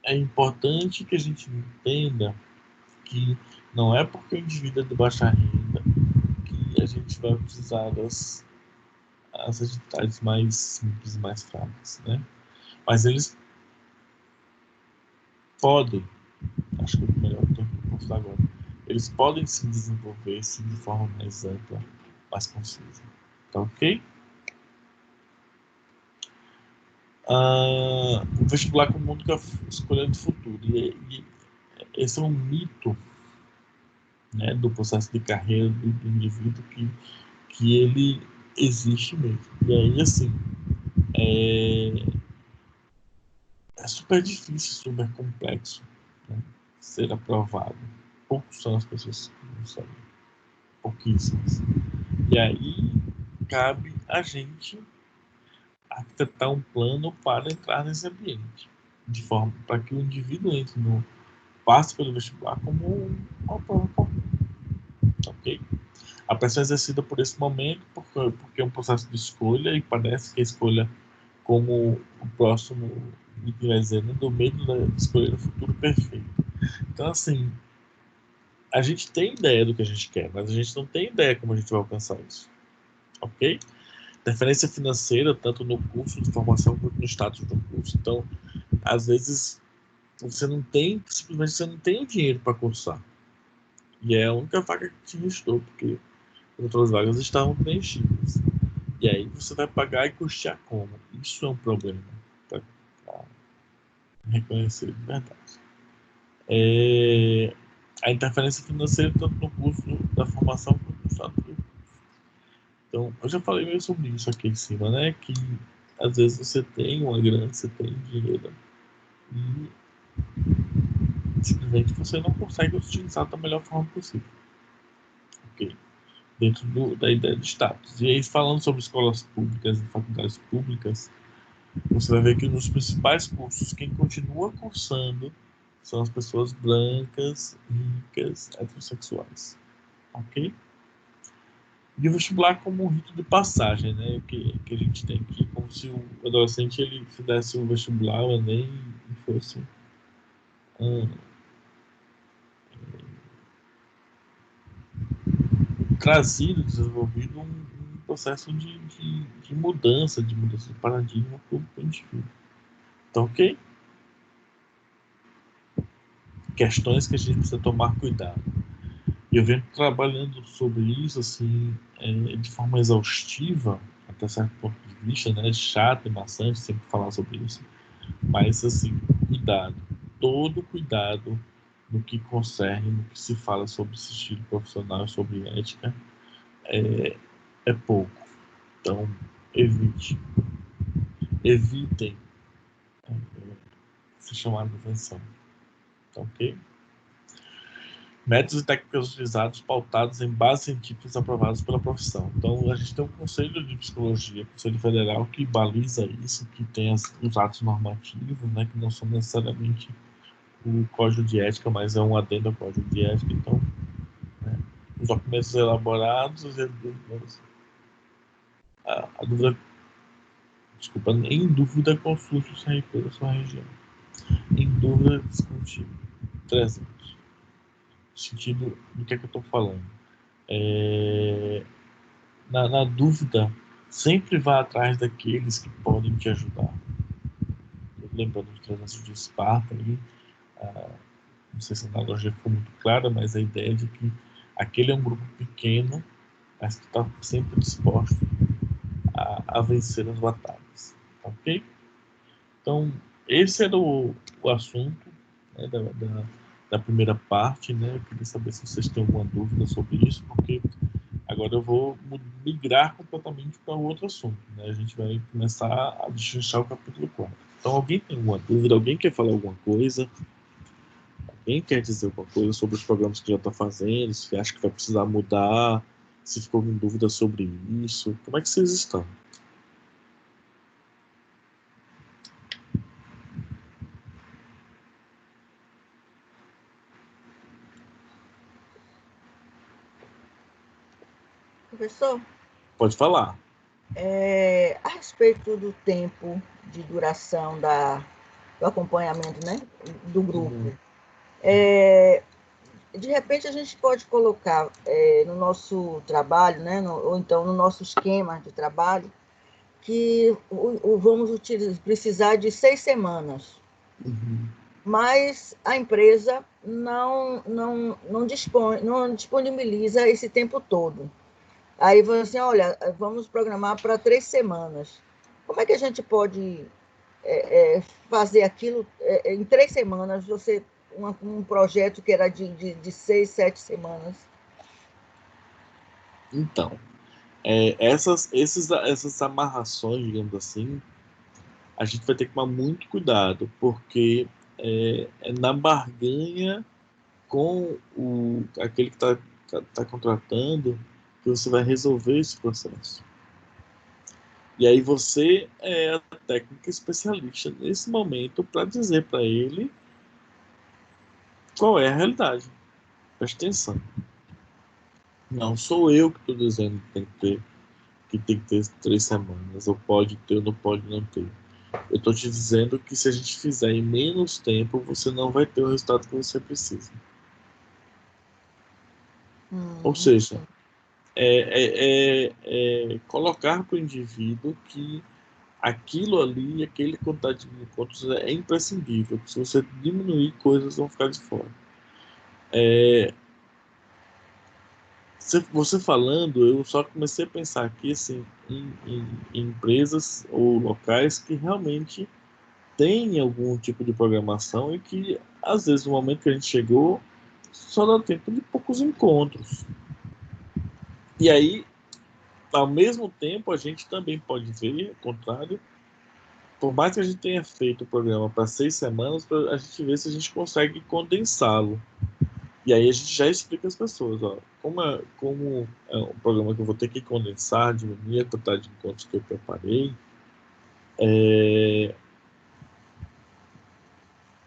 é importante que a gente entenda que não é porque o indivíduo é de baixa renda que a gente vai precisar das atividades mais simples e mais fracas, né? Mas eles podem, acho que é o melhor termo que eu posso dar agora, eles podem se desenvolver sim, de forma mais ampla, mais concisa. Tá ok? O vestibular como única escolha do futuro. E esse é um mito, né, do processo de carreira do indivíduo que ele existe mesmo. E aí, assim, é super difícil, super complexo, né, ser aprovado. Poucos são as pessoas que não sabem, pouquíssimas. E aí cabe a gente arquitetar um plano para entrar nesse ambiente, de forma para que o indivíduo entre no passe pelo vestibular como uma prova comum, ok? A pressão é exercida por esse momento porque é um processo de escolha e parece que a escolha como o próximo item vai dizer, né, do medo de escolher o futuro perfeito. Então, assim, a gente tem ideia do que a gente quer, mas a gente não tem ideia como a gente vai alcançar isso, ok? Interferência financeira, tanto no curso de formação quanto no status do curso. Então, às vezes, simplesmente você não tem o dinheiro para cursar. E é a única vaga que te restou, porque as outras vagas estavam preenchidas. E aí você vai pagar e custear como? Isso é um problema para reconhecer de verdade. A interferência financeira, tanto no curso da formação quanto no status do curso. Então, eu já falei meio sobre isso aqui em cima, né? Que às vezes você tem uma grana, você tem dinheiro e simplesmente você não consegue utilizar da melhor forma possível. Ok? Dentro da ideia de status. E aí, falando sobre escolas públicas e faculdades públicas, você vai ver que nos principais cursos, quem continua cursando são as pessoas brancas, ricas, heterossexuais. Ok? E o vestibular como um rito de passagem, né? Que a gente tem aqui, como se o adolescente ele fizesse o vestibular, o Enem, e fosse trazido, desenvolvido um processo de mudança de paradigma para o indivíduo. Então, ok? Questões que a gente precisa tomar cuidado. Eu venho trabalhando sobre isso assim, de forma exaustiva, até certo ponto de vista, né? Chato e maçante sempre falar sobre isso, mas assim, cuidado, todo cuidado no que concerne, no que se fala sobre esse estilo profissional, sobre ética, é pouco. Então, evitem se chamar de atenção. Tá ok? Métodos e técnicas utilizados pautados em bases científicas aprovadas pela profissão. Então, a gente tem um Conselho de Psicologia, Conselho Federal, que baliza isso, que tem os atos normativos, né, que não são necessariamente o Código de Ética, mas é um adendo ao Código de Ética. Então, né, os documentos elaborados e a dúvida, desculpa, em dúvida, consulte o CRP da sua região. Em dúvida, discutir. 300. Sentido do que é que eu estou falando. Na dúvida, sempre vá atrás daqueles que podem te ajudar. Lembrando dos 300 de Esparta, aí, não sei se a analogia ficou muito clara, mas a ideia de que aquele é um grupo pequeno, mas que está sempre disposto a vencer as batalhas. Ok? Então, esse era o assunto, né, da primeira parte, né? Eu queria saber se vocês têm alguma dúvida sobre isso, porque Agora eu vou migrar completamente para outro assunto, né? A gente vai começar a destrinchar o capítulo 4. Então, alguém tem alguma dúvida? Alguém quer falar alguma coisa? Alguém quer dizer alguma coisa sobre os programas que já está fazendo? Se acha que vai precisar mudar? Se ficou com dúvida sobre isso? Como é que vocês estão? Professor, Pode falar. a respeito do tempo de duração do acompanhamento, né, do grupo, de repente a gente pode colocar no nosso trabalho, né, ou então no nosso esquema de trabalho, que vamos precisar de 6 semanas, mas a empresa não disponibiliza esse tempo todo. Aí você assim, olha, vamos programar para 3 semanas. Como é que a gente pode fazer aquilo em 3 semanas, um projeto que era de 6, 7 semanas? Então, essas amarrações, digamos assim, a gente vai ter que tomar muito cuidado, porque é na barganha com aquele que está contratando que você vai resolver esse processo. E aí você é a técnica especialista nesse momento para dizer para ele qual é a realidade. Preste atenção. Não sou eu que estou dizendo que tem que ter 3 semanas, ou pode ter, ou não pode não ter. Eu estou te dizendo que se a gente fizer em menos tempo, você não vai ter o resultado que você precisa. Ou seja, colocar para o indivíduo que aquilo ali, aquele quantidade de encontros é imprescindível. Se você diminuir, coisas vão ficar de fora. Você falando, eu só comecei a pensar aqui assim, em empresas ou locais que realmente têm algum tipo de programação e que, às vezes, no momento que a gente chegou, só dá tempo de poucos encontros. E aí, ao mesmo tempo, a gente também pode ver, ao contrário, por mais que a gente tenha feito o programa para 6 semanas, a gente ver se a gente consegue condensá-lo. E aí a gente já explica às pessoas, ó, como é um programa que eu vou ter que condensar, diminuir a quantidade de encontros que eu preparei,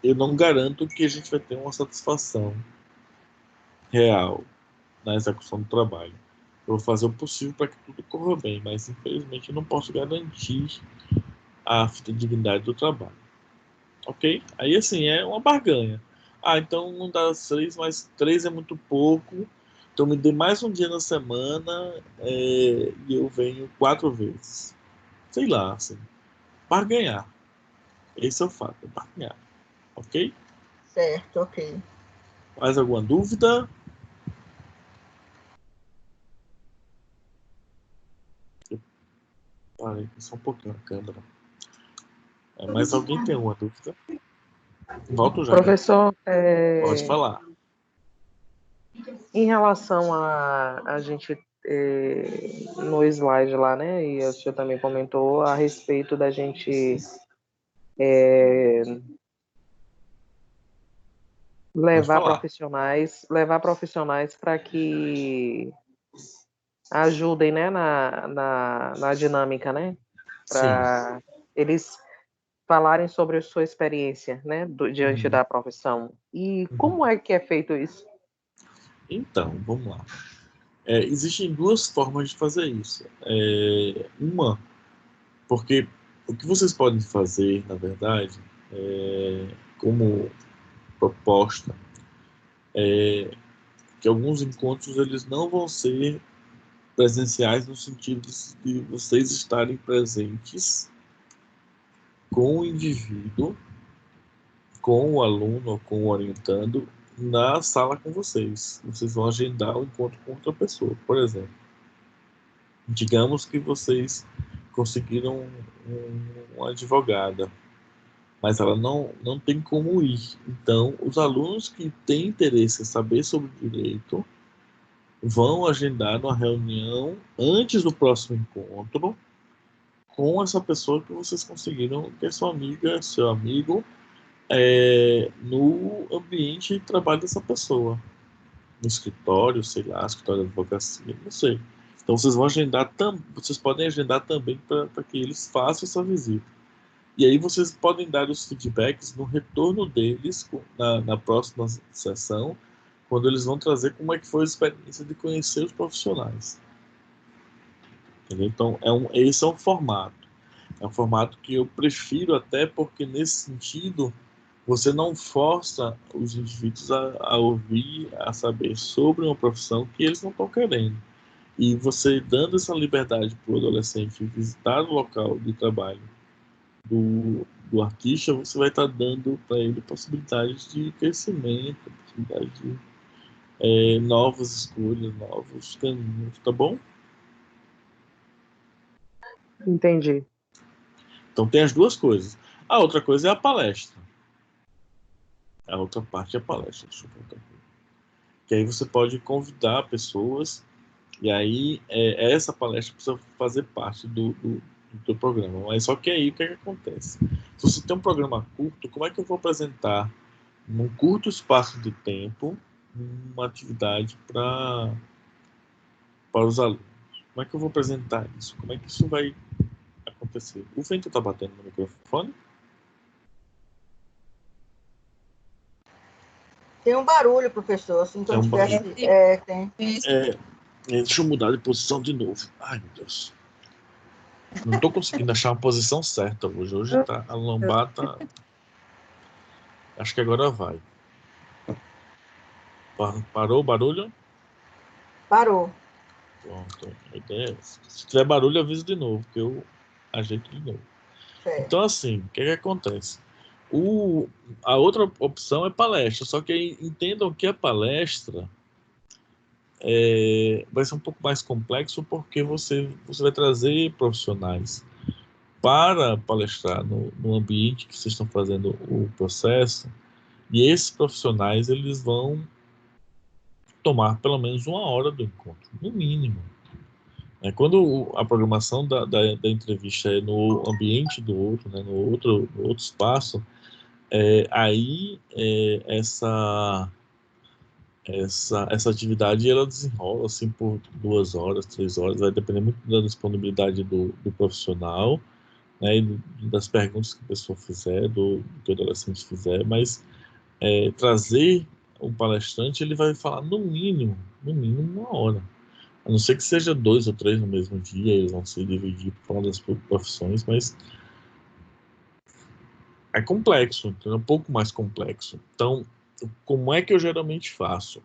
eu não garanto que a gente vai ter uma satisfação real na execução do trabalho. Eu vou fazer o possível para que tudo corra bem, mas infelizmente eu não posso garantir a fidedignidade do trabalho. Ok? Aí assim, é uma barganha. Ah, então não dá 6, mas 3 é muito pouco. Então me dê mais um dia na semana e eu venho 4 vezes. Sei lá, assim. Barganhar. Esse é o fato, é barganhar. Ok? Certo, ok. Mais alguma dúvida? Eu parei aqui só um pouquinho a câmera. Mas alguém tem alguma dúvida? Volto já. Professor, Pode falar. em relação a gente, no slide lá, né, e o senhor também comentou a respeito da gente Pode falar. levar profissionais para que ajudem, né, na dinâmica, né, Sim. para eles falarem sobre a sua experiência, né, diante da profissão. E como é que é feito isso? Então, vamos lá. Existem 2 formas de fazer isso. Uma, porque o que vocês podem fazer, na verdade, como proposta, que alguns encontros eles não vão ser presenciais no sentido de vocês estarem presentes com o indivíduo, com o aluno ou com o orientando na sala com vocês. Vocês vão agendar o encontro com outra pessoa, por exemplo. Digamos que vocês conseguiram uma advogada, mas ela não tem como ir. Então, os alunos que têm interesse em saber sobre direito vão agendar uma reunião antes do próximo encontro com essa pessoa que vocês conseguiram, que é sua amiga, seu amigo, no ambiente de trabalho dessa pessoa. No escritório, sei lá, escritório de advocacia, não sei. Então vocês vão agendar, vocês podem agendar também para que eles façam essa visita. E aí vocês podem dar os feedbacks no retorno deles na próxima sessão, quando eles vão trazer como é que foi a experiência de conhecer os profissionais. Entendeu? Então esse é um formato. É um formato que eu prefiro, até porque nesse sentido você não força os indivíduos a ouvir, a saber sobre uma profissão que eles não estão querendo. E você dando essa liberdade para o adolescente visitar o local de trabalho do artista, você vai estar dando para ele possibilidades de crescimento, possibilidades de novas escolhas, novos caminhos, tá bom? Entendi. Então tem as duas coisas. A outra coisa é a palestra. A outra parte é a palestra. Deixa eu contar aqui. Que aí você pode convidar pessoas, e aí essa palestra precisa fazer parte do teu programa. Mas só que aí o que acontece? Se você tem um programa curto, como é que eu vou apresentar num curto espaço de tempo uma atividade para os alunos? Como é que eu vou apresentar isso? Como é que isso vai acontecer? O vento está batendo no microfone? Tem um barulho, professor, assim, Tem um tivesse. Tem. Deixa eu mudar de posição de novo. Ai, meu Deus. Não estou conseguindo achar uma posição certa hoje. Hoje tá, a lombar tá... Acho que agora vai. Parou o barulho? Parou. Pronto. A ideia é essa. Se tiver barulho, aviso de novo, que eu ajeito de novo. Certo. Então, assim, o que acontece? A outra opção é palestra, só que entendam que a palestra vai ser um pouco mais complexo, porque você vai trazer profissionais para palestrar no ambiente que vocês estão fazendo o processo, e esses profissionais eles vão tomar pelo menos 1 hora do encontro, no mínimo. Quando a programação da entrevista é no ambiente do outro, né, no outro espaço, aí essa atividade ela desenrola assim por 2 horas, 3 horas, vai depender muito da disponibilidade do profissional, né, e das perguntas que a pessoa fizer, do que o adolescente fizer, mas trazer um palestrante, ele vai falar no mínimo 1 hora. A não ser que seja 2 ou 3 no mesmo dia, eles vão se dividir por das profissões, mas é complexo, então é um pouco mais complexo. Então, como é que eu geralmente faço?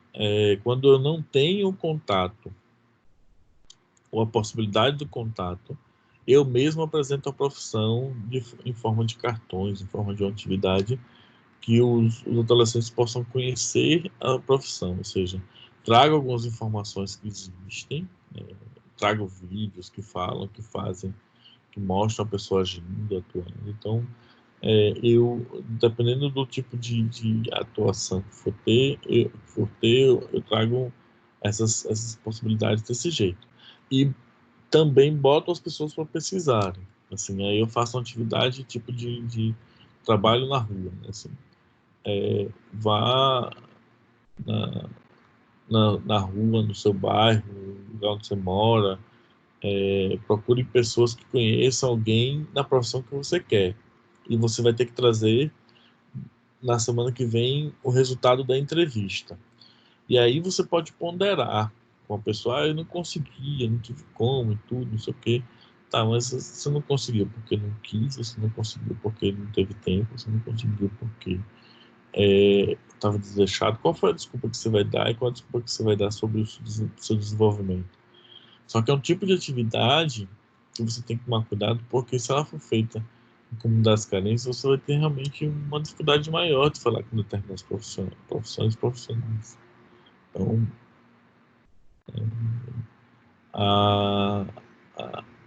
Quando eu não tenho contato, ou a possibilidade do contato, eu mesmo apresento a profissão em forma de cartões, em forma de uma atividade que os adolescentes possam conhecer a profissão, ou seja, trago algumas informações que existem, trago vídeos que falam, que fazem, que mostram a pessoa agindo, atuando. Então, dependendo do tipo de atuação que for ter, eu trago essas possibilidades desse jeito. E também boto as pessoas para pesquisarem. Assim, aí eu faço uma atividade tipo de trabalho na rua, né? Assim, vá na rua, no seu bairro, no lugar onde você mora, procure pessoas que conheçam alguém na profissão que você quer. E você vai ter que trazer na semana que vem o resultado da entrevista. E aí você pode ponderar com a pessoa, eu não conseguia, não tive como e tudo, não sei o quê. Tá, mas você não conseguiu porque não quis, você não conseguiu porque não teve tempo, você não conseguiu porque estava desleixado. Qual foi a desculpa que você vai dar e qual a desculpa que você vai dar sobre o seu desenvolvimento? Só que é um tipo de atividade que você tem que tomar cuidado, porque se ela for feita em comunidades carentes, você vai ter realmente uma dificuldade maior de falar com determinadas profissionais. Então, a,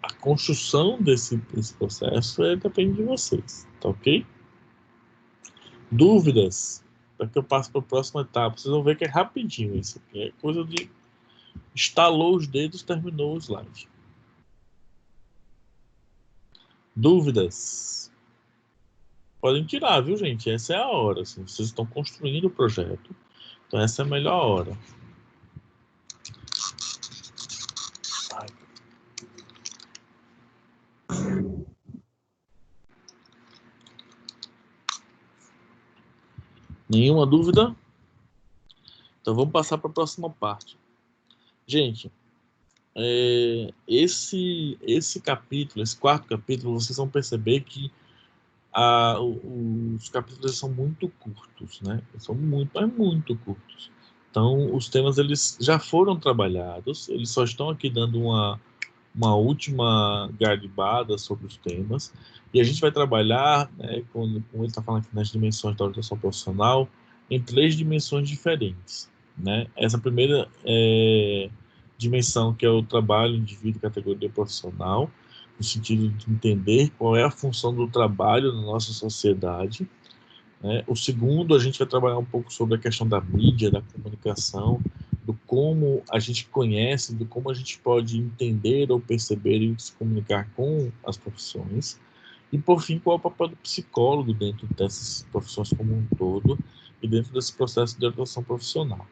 a construção desse processo depende de vocês, tá ok? Dúvidas? Para que eu passe para a próxima etapa. Vocês vão ver que é rapidinho isso aqui. É coisa de Estalou os dedos, terminou o slide. Dúvidas? Podem tirar, viu, gente? Essa é a hora. Assim, vocês estão construindo o projeto, então essa é a melhor hora. Nenhuma dúvida? Então vamos passar para a próxima parte. Gente, esse capítulo, esse quarto capítulo, vocês vão perceber que os capítulos são muito curtos, né? São muito curtos. Então, os temas eles já foram trabalhados, eles só estão aqui dando uma última garimbada sobre os temas, e a gente vai trabalhar, né, como ele está falando aqui nas dimensões da orientação profissional, em 3 dimensões diferentes, né? Essa primeira dimensão, que é o trabalho, indivíduo, categoria profissional, no sentido de entender qual é a função do trabalho na nossa sociedade, né? O segundo, a gente vai trabalhar um pouco sobre a questão da mídia, da comunicação, do como a gente conhece, do como a gente pode entender ou perceber e se comunicar com as profissões. E, por fim, qual é o papel do psicólogo dentro dessas profissões como um todo e dentro desse processo de orientação profissional.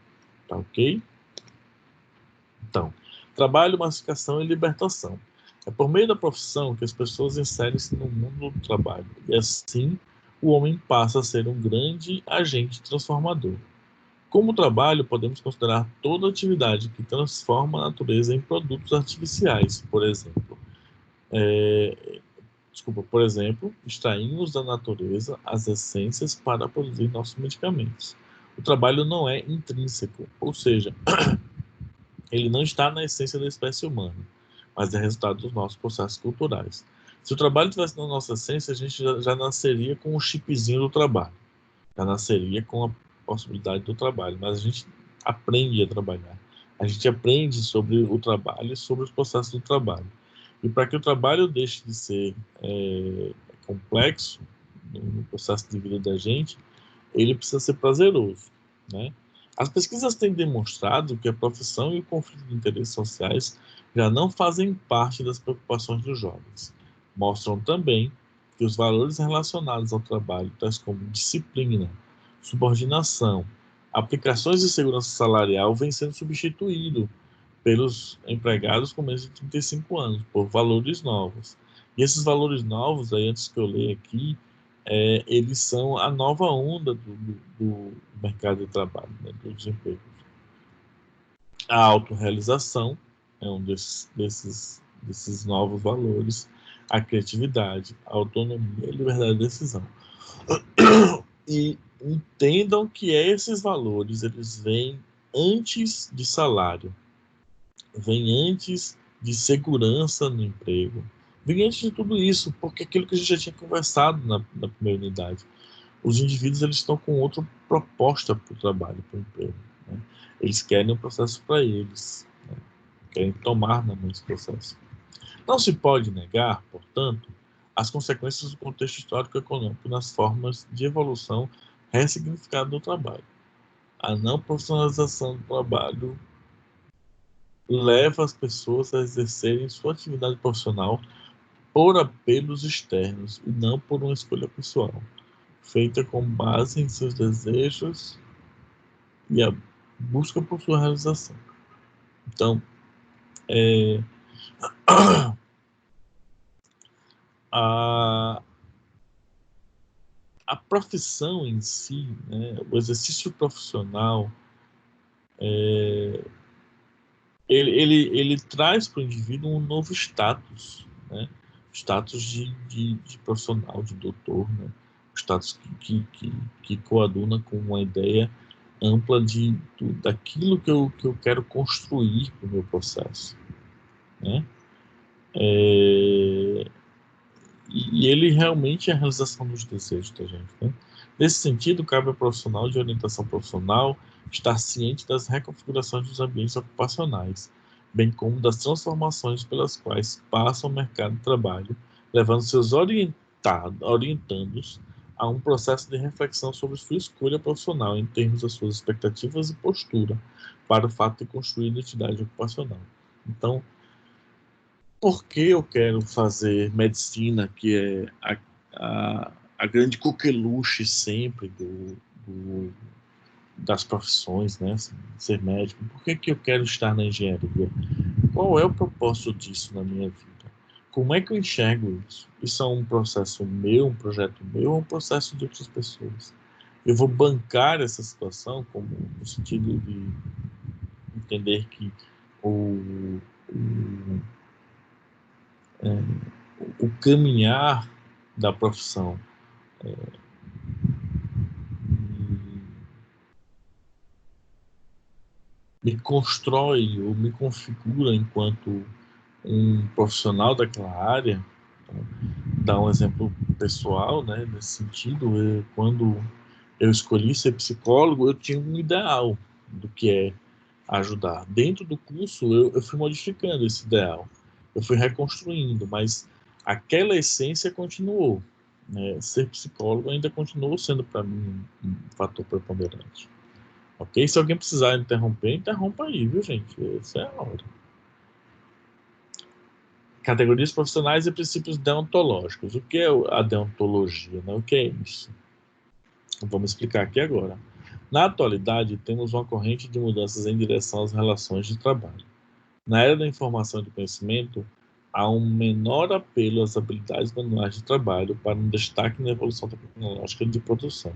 Tá ok? Então, trabalho, massificação e libertação. É por meio da profissão que as pessoas inserem-se no mundo do trabalho, e assim o homem passa a ser um grande agente transformador. Como trabalho, podemos considerar toda atividade que transforma a natureza em produtos artificiais, por exemplo. Por exemplo, extraímos da natureza as essências para produzir nossos medicamentos. O trabalho não é intrínseco, ou seja, ele não está na essência da espécie humana, mas é resultado dos nossos processos culturais. Se o trabalho estivesse na nossa essência, a gente já nasceria com o chipzinho do trabalho, já nasceria com a possibilidade do trabalho, mas a gente aprende a trabalhar, a gente aprende sobre o trabalho e sobre os processos do trabalho. E para que o trabalho deixe de ser complexo no processo de vida da gente, ele precisa ser prazeroso, né? As pesquisas têm demonstrado que a profissão e o conflito de interesses sociais já não fazem parte das preocupações dos jovens. Mostram também que os valores relacionados ao trabalho, tais como disciplina, subordinação, aplicações de segurança salarial, vêm sendo substituídos pelos empregados com menos de 35 anos, por valores novos. E esses valores novos, aí, antes que eu leia aqui, eles são a nova onda do mercado de trabalho, né, do desemprego. A autorrealização é um desses novos valores, a criatividade, a autonomia e a liberdade de decisão. E entendam que esses valores, eles vêm antes de salário, vêm antes de segurança no emprego, vem antes de tudo isso, porque aquilo que a gente já tinha conversado na primeira unidade, os indivíduos eles estão com outra proposta para o trabalho, para o emprego, né? Eles querem um processo para eles, né? Querem tomar na mão esse processo. Não se pode negar, portanto, as consequências do contexto histórico-econômico nas formas de evolução ressignificada do trabalho. A não profissionalização do trabalho leva as pessoas a exercerem sua atividade profissional por apelos externos e não por uma escolha pessoal, feita com base em seus desejos e a busca por sua realização. Então, a profissão em si, né, o exercício profissional, ele traz para o indivíduo um novo status, né? Status de profissional, de doutor, né? Status que coaduna com uma ideia ampla daquilo que eu quero construir para o meu processo, né? E ele realmente é a realização dos desejos da gente, né? Nesse sentido, cabe ao profissional de orientação profissional estar ciente das reconfigurações dos ambientes ocupacionais, bem como das transformações pelas quais passa o mercado de trabalho, levando seus orientandos a um processo de reflexão sobre sua escolha profissional em termos das suas expectativas e postura para o fato de construir identidade ocupacional. Então, por que eu quero fazer medicina, que é a grande coqueluche sempre das profissões, né? Ser médico? Por que eu quero estar na engenharia? Qual é o propósito disso na minha vida? Como é que eu enxergo isso? Isso é um processo meu, um projeto meu, ou um processo de outras pessoas? Eu vou bancar essa situação como no sentido de entender que o, o caminhar da profissão me constrói ou me configura enquanto um profissional daquela área. Então, dar um exemplo pessoal, né, nesse sentido, quando eu escolhi ser psicólogo, eu tinha um ideal do que é ajudar. Dentro do curso, eu fui modificando esse ideal, eu fui reconstruindo, mas aquela essência continuou. Né? Ser psicólogo ainda continuou sendo para mim um fator preponderante. Ok? Se alguém precisar interromper, interrompa aí, viu, gente? Essa é a hora. Categorias profissionais e princípios deontológicos. O que é a deontologia? Né? O que é isso? Vamos explicar aqui agora. Na atualidade, temos uma corrente de mudanças em direção às relações de trabalho. Na era da informação e do conhecimento, há um menor apelo às habilidades manuais de trabalho para um destaque na evolução tecnológica de produção.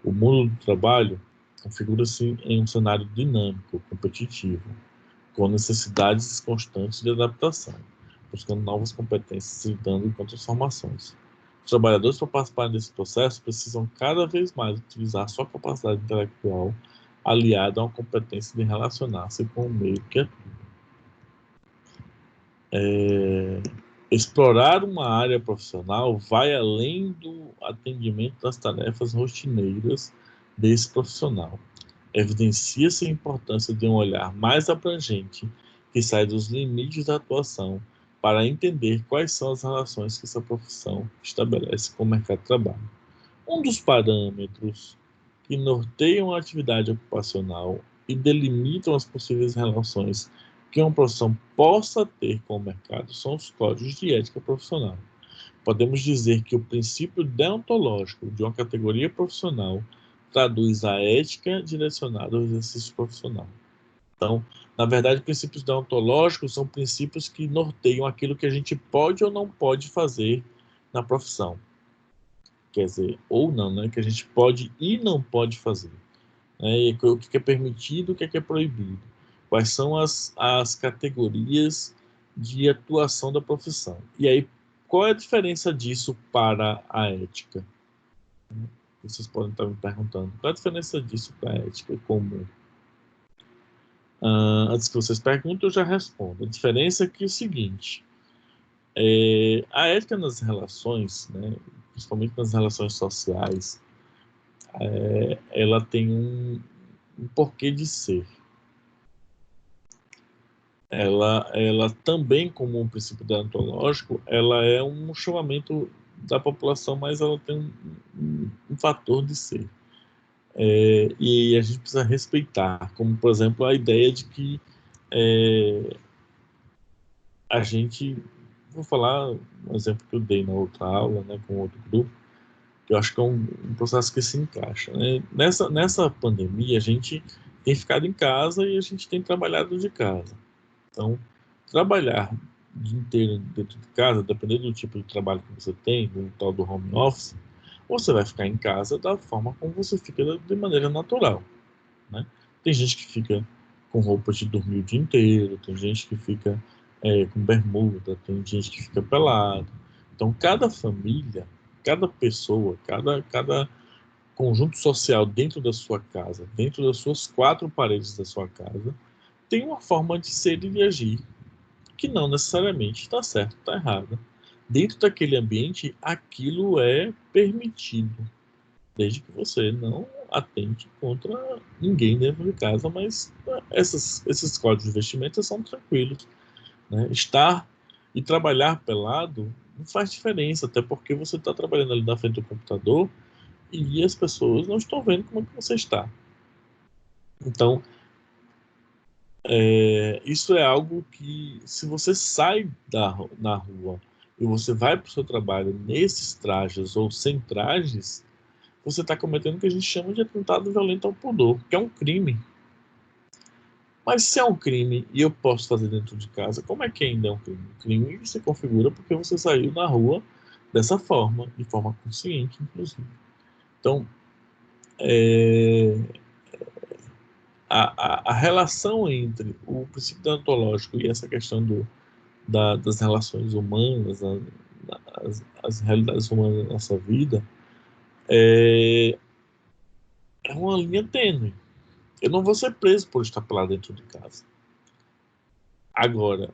O mundo do trabalho configura-se em um cenário dinâmico, competitivo, com necessidades constantes de adaptação, buscando novas competências e lidando com transformações. Os trabalhadores, para participarem desse processo, precisam cada vez mais utilizar sua capacidade intelectual aliada a uma competência de relacionar-se com o meio que atua. Explorar uma área profissional vai além do atendimento das tarefas rotineiras desse profissional. Evidencia-se a importância de um olhar mais abrangente que sai dos limites da atuação para entender quais são as relações que essa profissão estabelece com o mercado de trabalho. Um dos parâmetros que norteiam a atividade ocupacional e delimitam as possíveis relações que uma profissão possa ter com o mercado são os códigos de ética profissional. Podemos dizer que o princípio deontológico de uma categoria profissional traduz a ética direcionada ao exercício profissional. Então, na verdade, princípios deontológicos são princípios que norteiam aquilo que a gente pode ou não pode fazer na profissão. Quer dizer, ou não, né? Que a gente pode e não pode fazer. Né? O que é permitido, o que é proibido. Quais são as categorias de atuação da profissão. E aí, qual é a diferença disso para a ética? Vocês podem estar me perguntando. Qual é a diferença disso para a ética comum? Antes que vocês perguntem, eu já respondo. A diferença é que é o seguinte. A ética nas relações, né, principalmente nas relações sociais, ela tem um porquê de ser. Ela também, como um princípio deontológico, ela é um chamamento da população, mas ela tem um fator de ser. E a gente precisa respeitar, como, por exemplo, a ideia de que a gente... Vou falar um exemplo que eu dei na outra aula, né, com outro grupo, que eu acho que é um processo que se encaixa. Né? Nessa pandemia, a gente tem ficado em casa e a gente tem trabalhado de casa. Então, trabalhar o dia inteiro dentro de casa, dependendo do tipo de trabalho que você tem, do tal do home office, você vai ficar em casa da forma como você fica de maneira natural. Né? Tem gente que fica com roupa de dormir o dia inteiro, tem gente que fica com bermuda, tem gente que fica pelado. Então, cada família, cada pessoa, cada conjunto social dentro da sua casa, dentro das suas 4 paredes da sua casa, tem uma forma de ser e de agir que não necessariamente está certo, está errado. Dentro daquele ambiente, aquilo é permitido, desde que você não atente contra ninguém dentro de casa, mas esses códigos de vestimenta são tranquilos. Né? Estar e trabalhar pelado não faz diferença, até porque você está trabalhando ali na frente do computador e as pessoas não estão vendo como é que você está. Então, isso é algo que, se você sai na rua e você vai para o seu trabalho nesses trajes ou sem trajes, você está cometendo o que a gente chama de atentado violento ao pudor, que é um crime. Mas se é um crime e eu posso fazer dentro de casa, como é que ainda é um crime? O crime se configura porque você saiu na rua dessa forma, de forma consciente, inclusive. Então, a relação entre o princípio deontológico e essa questão das relações humanas, as realidades humanas da nossa vida, é uma linha tênue. Eu não vou ser preso por estar lá dentro de casa. Agora,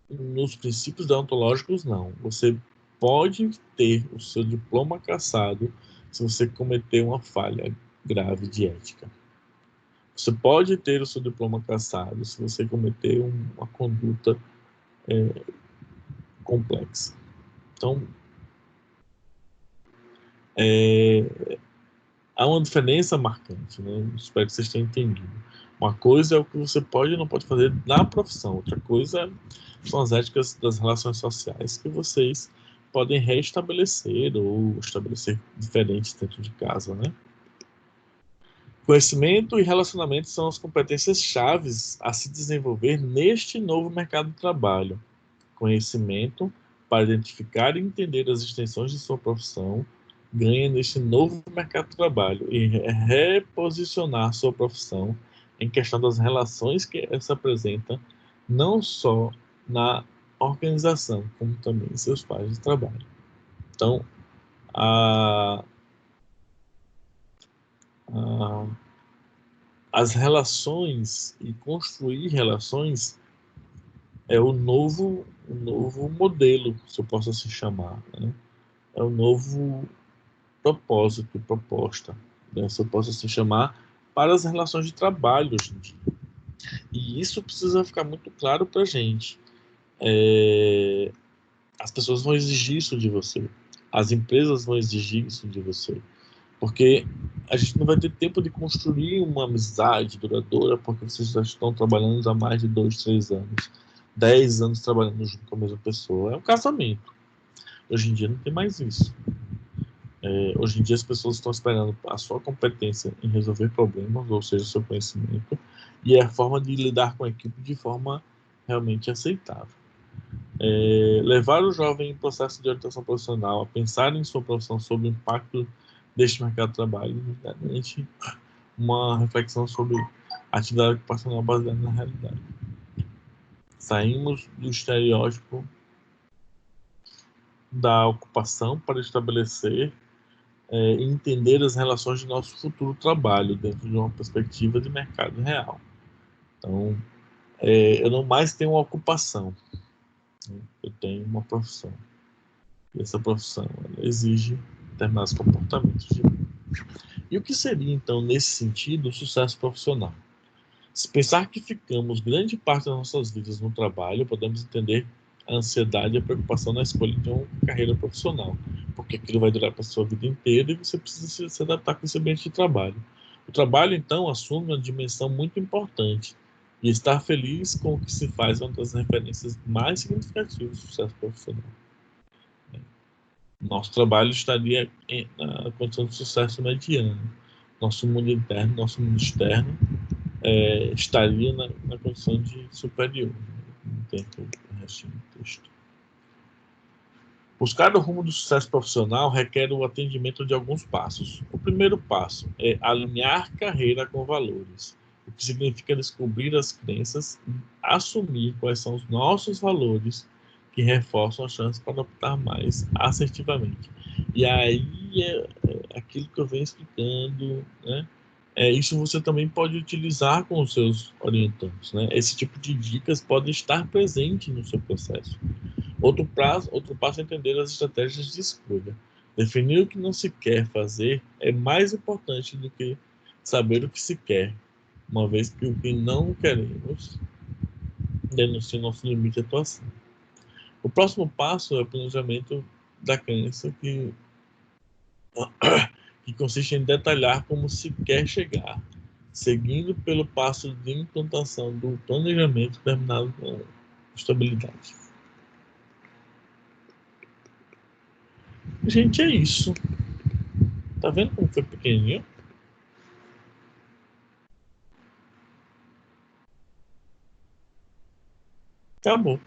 nos princípios deontológicos, não. Você pode ter o seu diploma cassado se você cometer uma falha grave de ética. Você pode ter o seu diploma cassado se você cometer uma conduta complexa. Então, há uma diferença marcante, né? Espero que vocês tenham entendido. Uma coisa é o que você pode e não pode fazer na profissão. Outra coisa são as éticas das relações sociais que vocês podem restabelecer ou estabelecer diferentes dentro de casa, né? Conhecimento e relacionamento são as competências chaves a se desenvolver neste novo mercado de trabalho. Conhecimento para identificar e entender as extensões de sua profissão, ganha neste novo mercado de trabalho e reposicionar sua profissão em questão das relações que essa apresenta, não só na organização, como também em seus pares de trabalho. Então, as relações e construir relações é o novo modelo, se eu posso assim chamar, né? É o novo propósito e proposta, né? Se eu posso assim chamar, para as relações de trabalho hoje em dia. E isso precisa ficar muito claro para a gente. As pessoas vão exigir isso de você. As empresas vão exigir isso de você. Porque a gente não vai ter tempo de construir uma amizade duradoura porque vocês já estão trabalhando há mais de 2, 3 anos. 10 anos trabalhando junto com a mesma pessoa. É um casamento. Hoje em dia não tem mais isso. Hoje em dia as pessoas estão esperando a sua competência em resolver problemas, ou seja, o seu conhecimento, e é a forma de lidar com a equipe de forma realmente aceitável. Levar o jovem em processo de orientação profissional a pensar em sua profissão sob o impacto deste mercado de trabalho, realmente uma reflexão sobre a atividade ocupacional baseada na realidade. Saímos do estereótipo da ocupação para estabelecer e entender as relações de nosso futuro trabalho dentro de uma perspectiva de mercado real. Então, eu não mais tenho uma ocupação, né? Eu tenho uma profissão. E essa profissão exige determinados comportamentos de mim. E o que seria, então, nesse sentido, o sucesso profissional? Se pensar que ficamos grande parte das nossas vidas no trabalho, podemos entender a ansiedade e a preocupação na escolha de uma carreira profissional, porque aquilo vai durar para a sua vida inteira e você precisa se adaptar com esse ambiente de trabalho. O trabalho, então, assume uma dimensão muito importante, e estar feliz com o que se faz é uma das referências mais significativas do sucesso profissional. Nosso trabalho estaria na condição de sucesso mediano. Nosso mundo interno, nosso mundo externo estaria na condição de superior. Não tem o resto do texto. Buscar o rumo do sucesso profissional requer o atendimento de alguns passos. O primeiro passo é alinhar carreira com valores, o que significa descobrir as crenças e assumir quais são os nossos valores que reforçam a chance para optar mais assertivamente. E aí é aquilo que eu venho explicando, né? Isso você também pode utilizar com os seus orientandos, né? Esse tipo de dicas pode estar presente no seu processo. Outro passo é entender as estratégias de escolha. Definir o que não se quer fazer é mais importante do que saber o que se quer, uma vez que o que não queremos denuncia nosso limite de atuação. O próximo passo é o planejamento da crença que que consiste em detalhar como se quer chegar, seguindo pelo passo de implantação do planejamento terminado com estabilidade. Gente, é isso. Tá vendo como foi pequenininho? Acabou.